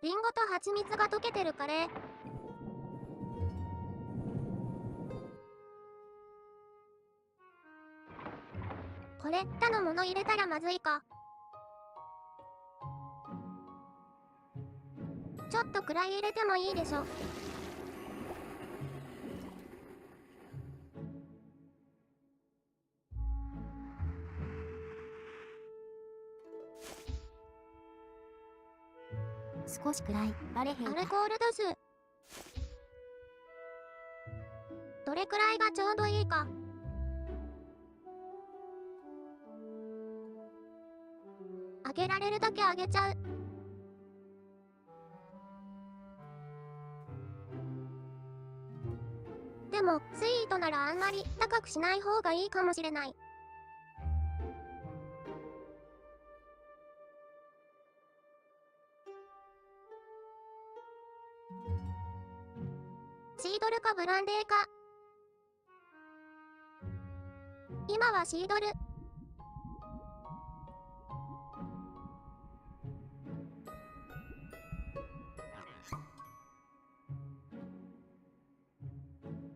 リンゴと蜂蜜が溶けてるカレー。これ他のもの入れたらまずいか。ちょっとくらい入れてもいいでしょ。少しくらいバレへんか。アルコール度数どれくらいがちょうどいいか。あげられるだけあげちゃう。でもスイートならあんまり高くしない方がいいかもしれない。シードルかブランデーか。今はシードル。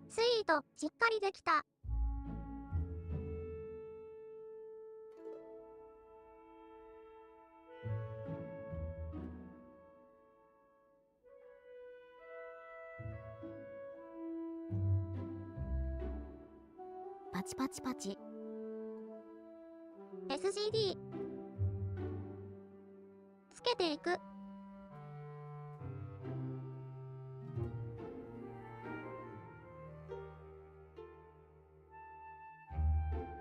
スイート、しっかりできた。パチパチパチ。SGD。つけていく。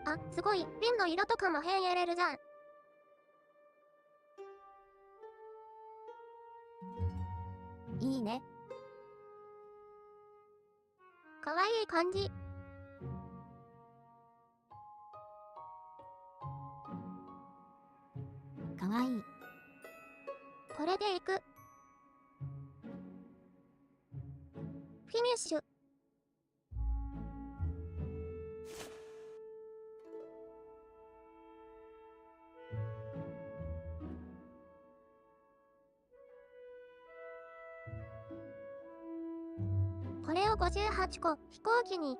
あ、すごい。瓶の色とかも変えれるじゃん。いいね。かわいい感じ。かわいい。これでいく。フィニッシュ。これを58個飛行機に。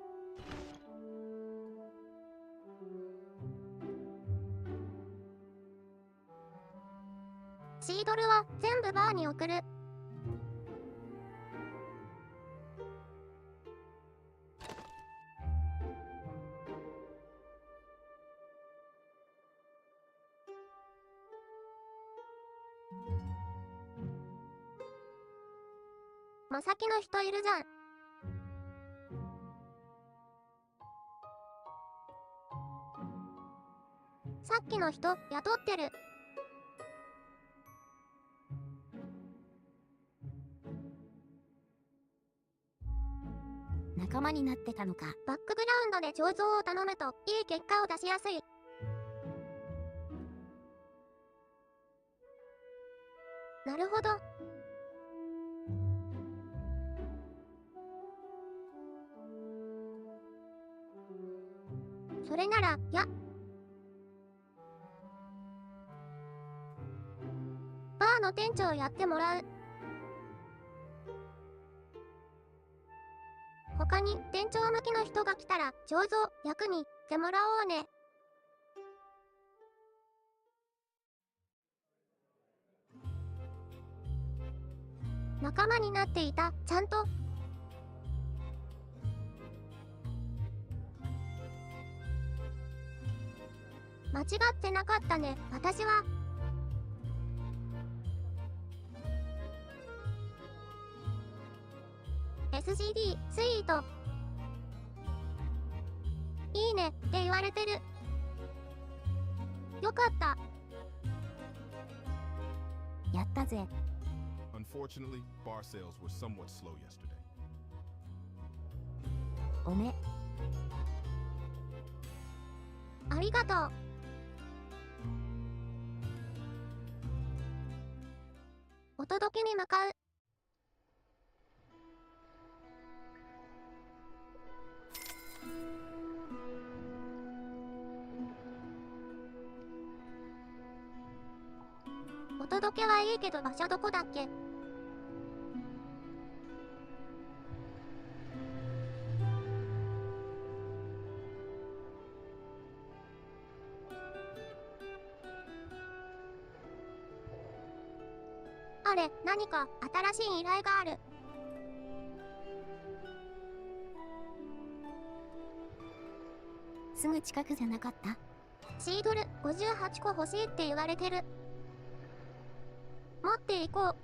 シードルは全部バーに送る。まさきの人いるじゃん。さっきの人雇ってる。仲間になってたのか。バックグラウンドで彫像を頼むといい結果を出しやすい。なるほど。それなら、バーの店長やってもらう。他に店長向きの人が来たら彫像役にしてもらおうね。仲間になっていた、ちゃんと。間違ってなかったね、私は。SGD、スイート。いいねって言われてる。よかった。やったぜ。Unfortunately, bar sales were somewhat slow yesterday. おめ。ありがとう。お届けに向かう。お届けはいいけど場所どこだっけ？あれ、何か新しい依頼がある。すぐ近くじゃなかった？シードル58個欲しいって言われてる。持っていこう。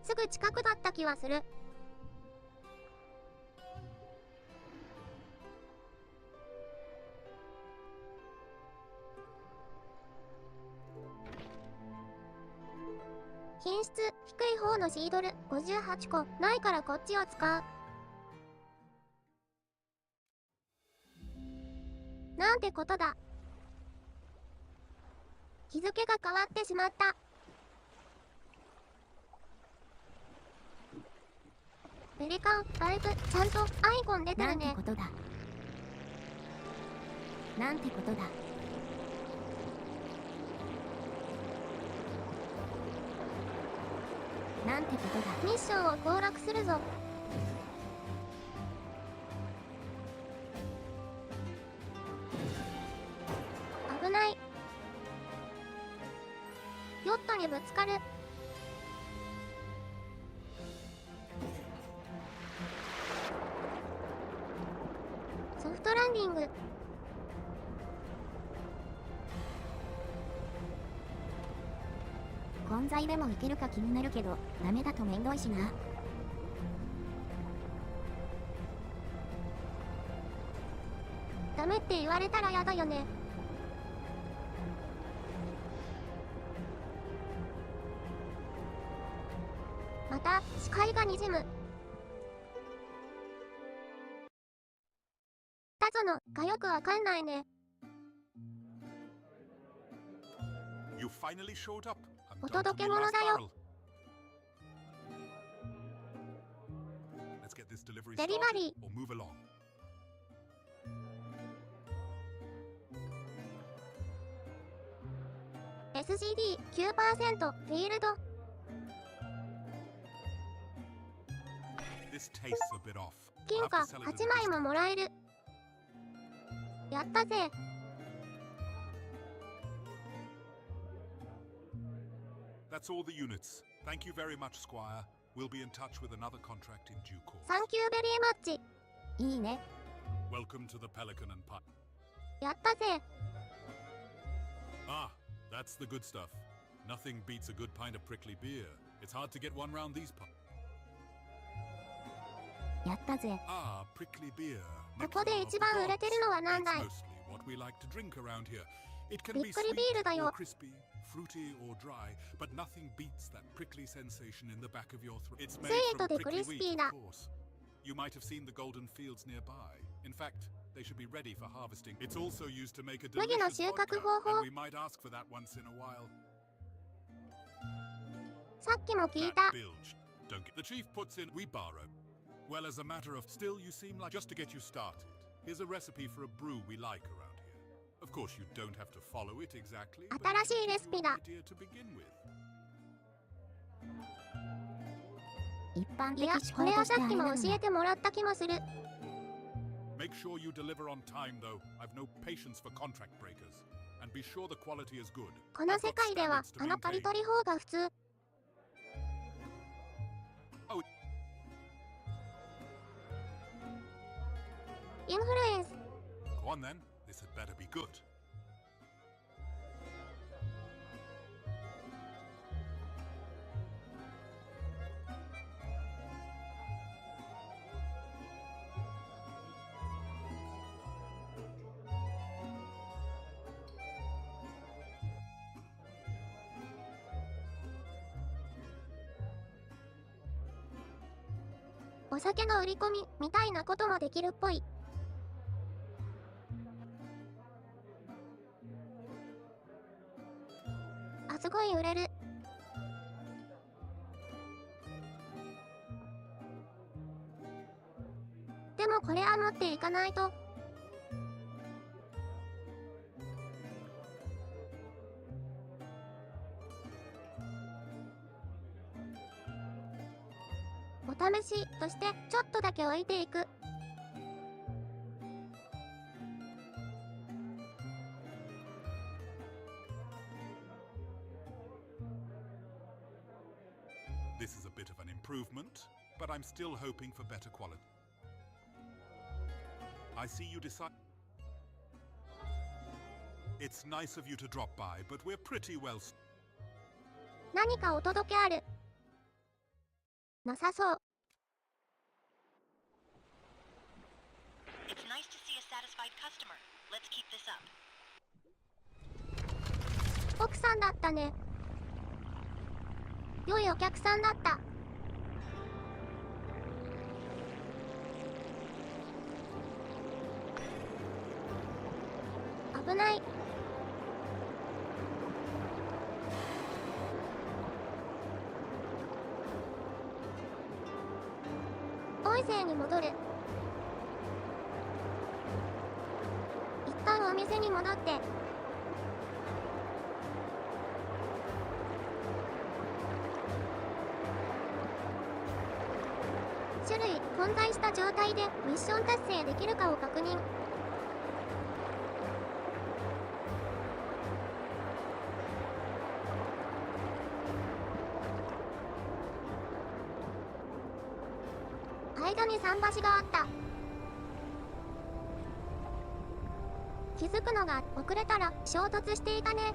すぐ近くだった気はする。品質低い方のシードル58個ないからこっちを使う。なんてことだ。日付が変わってしまった。ペリカンライブちゃんとアイコン出てるね。なんてことだ。なんてことだ。なんてことだ。ミッションを攻略するぞ。危ない。ヨットにぶつかる。ソフトランディング。混在でもいけるか気になるけど、ダメだとめんどいしな。ダメって言われたらやだよね。また視界がにじむ。だぞのがよくわかんないね。You finally showed up. お届け物だよ。Let's get this delivery デリバリ started or move along. ー SGD9% フィールド。 This tastes a bit off. 金貨 I'll have to sell it at 8 a 枚 discount. ももらえる。やったぜ。That's all the units. Thank you very much, Squire. We'll be in touch with another contract in due course. サンキューベリーマッチ。いいね。 Welcome to the Pelican and Pie. やったぜ。 Ah, that's the good stuff. Nothing beats a good pint of prickly beer. It's hard to get one round these parts. やったぜ。 Ah, prickly beer. ここで一番売れてるのは何だい？ It's mostly what we like to drink around here. It can び be っくり sweet ビールだ or よ。 crispy, fruity or dry, but nothing beats that prickly sensation in the back of your throat. It's ス made イート from で prickly クリス wheat, ピー of だ。 course. You might have seen the golden fields nearby. In fact, they should be ready for harvesting. It's also used to make a 麦の delicious 収穫 vodka, 方法。 and we might ask for that once in a while. さっきも聞い That た。 bilge. Don't get... The chief puts in... We borrow. Well, as a matter of... Still, you seem like... Just to get you started. Here's a recipe for a brew we like around here. Of course, you don't have to follow it exactly, but 新しいレシ it'll ピ give you だ。 an idea to begin with. 一般いや、的手これはさ法としてあっきも教えれなのね。てもらった気もする。 Make sure you deliver on time, though. I've no patience for contract breakers. And be sure the quality is good. この世界では I've got standards to あの刈り maintain. 取り法が普通。 Oh. インフルエンス。 Go on then. This had better be good. お酒の売り込みみたいなこともできるっぽい。あ、すごい売れる。でもこれは持っていかないと。お試しとしてちょっとだけ置いていく。This is a bit of an improvement, but I'm still hoping for better quality. I see you decide. It's nice of you to drop by, but we're pretty well. 何かお届けある。なさそう。 It's nice to see a satisfied customer. Let's keep this up. 奥さんだったね。良いお客さんだった。危ない。ボイセーに戻る。一旦お店に戻って。種類混在した状態でミッション達成できるかを確認。間に桟橋があった。気づくのが遅れたら衝突していたね。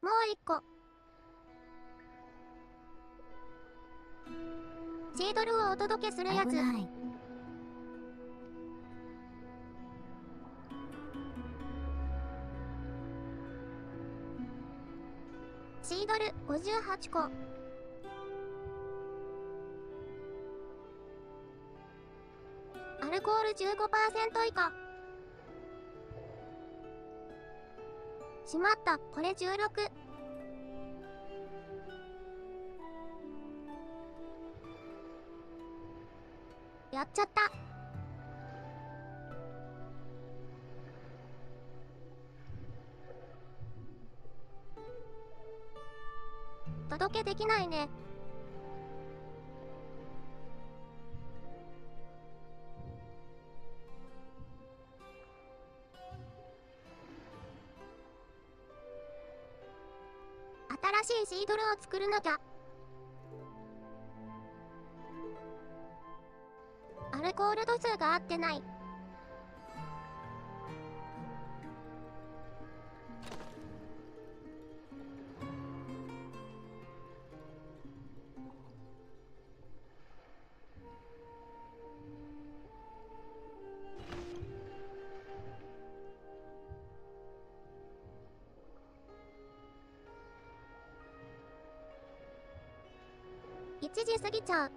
もう一個。シードルをお届けするやつ。危ない。シードル58個。アルコール 15% 以下。しまった、これ16。やっちゃった。届けできないね。新しいシードルを作るなきゃ。アルコール度数が合ってない。1時過ぎちゃう。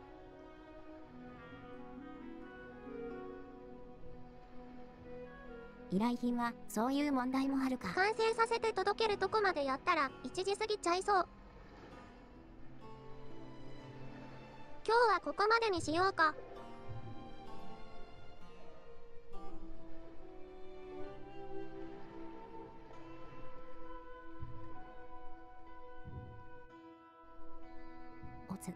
依頼品はそういう問題もあるか。完成させて届けるとこまでやったら1時過ぎちゃいそう。今日はここまでにしようか。おつ。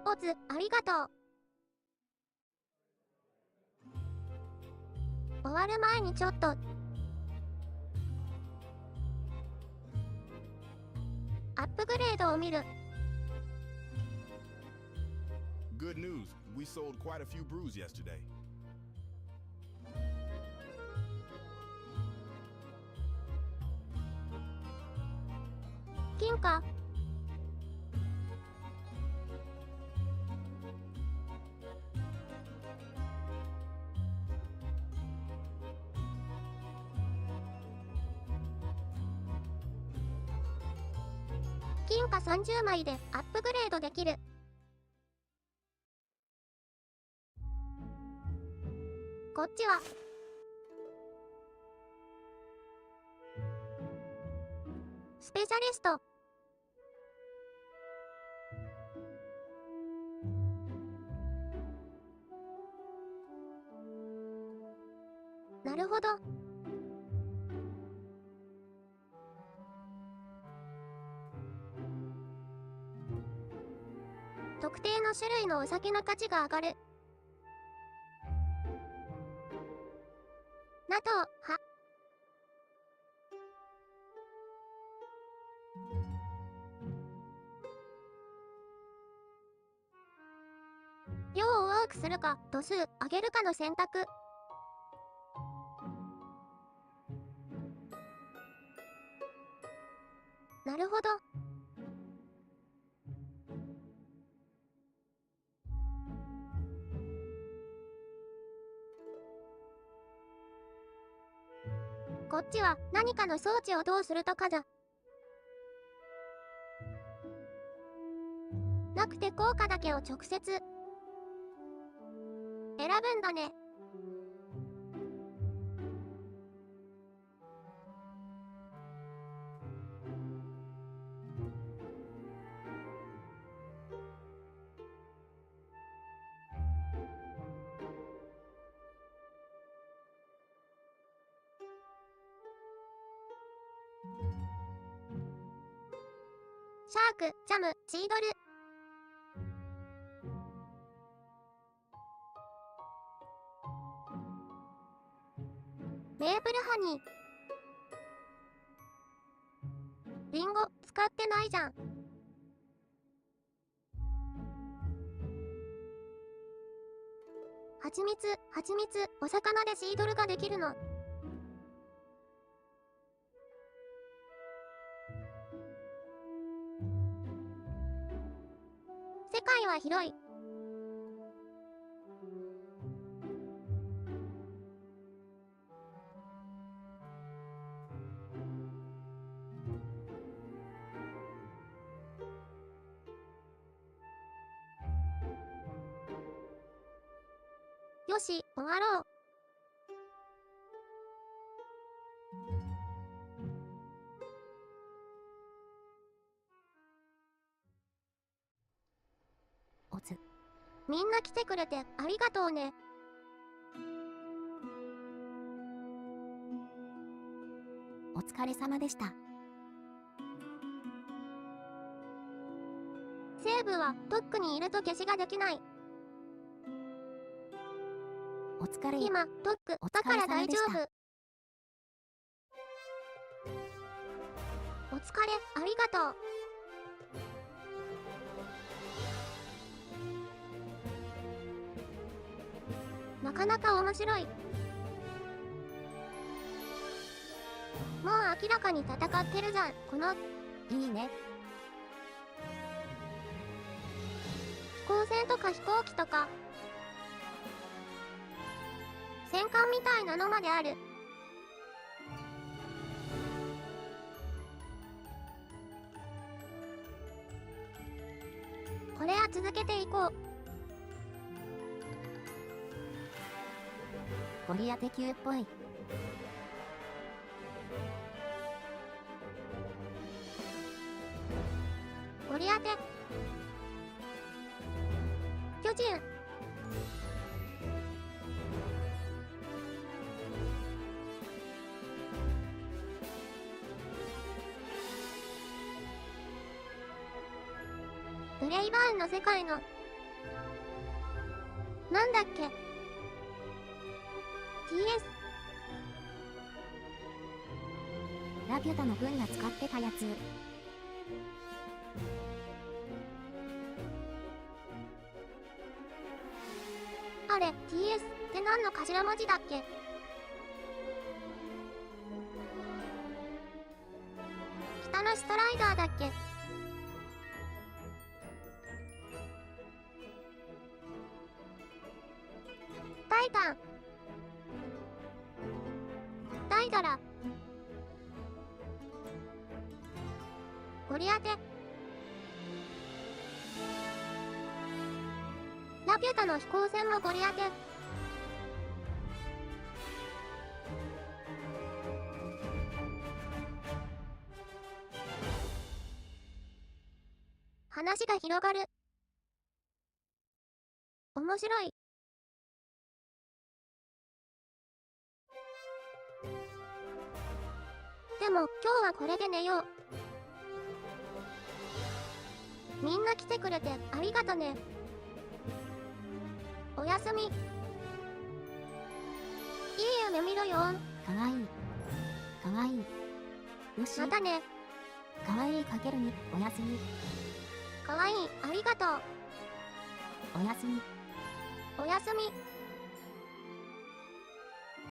おつ、ありがとう。終わる前にちょっと。アップグレードを見る。Good news. We sold quite a few brews yesterday. 金貨。金貨30枚でアップグレードできる。こっちはスペシャリスト。なるほど。特定の種類のお酒の価値が上がる。NATO、は。量を多くするか、度数上げるかの選択。なるほど。こっちは何かの装置をどうするとかだ。なくて効果だけを直接選ぶんだね。シャーク、ジャム、シードル。メープルハニー。リンゴ、使ってないじゃん。はちみつ、お魚でシードルができるの。界は広い。よし、終わろう。おつ。みんな来てくれてありがとうね。お疲れ様でした。セーブはドックにいると消しができない。お疲れ。今、ドックだから大丈夫。お疲れ、ありがとう。なかなか面白い。もう明らかに戦ってるじゃん、この。いいね。飛行船とか飛行機とか。戦艦みたいなのまである。これは続けていこう。ゴリアテ級っぽい。ゴリアテ。巨人。ブレイバーンの世界の。なんだっけ。TS。ラピュタの軍が使ってたやつ。あれ、TS って何の頭文字だっけ。北のストライダーだっけ。タイタン。ダイダラ。ゴリアテ。ラピュタの飛行船もゴリアテ。話が広がる。面白い。でも今日はこれで寝よう。みんな来てくれてありがとね。おやすみ。いい夢見ろよ。かわいい。かわいい。よし。またね。かわいいかけるに、おやすみ。かわいい、ありがとう。おやすみ。おやすみ。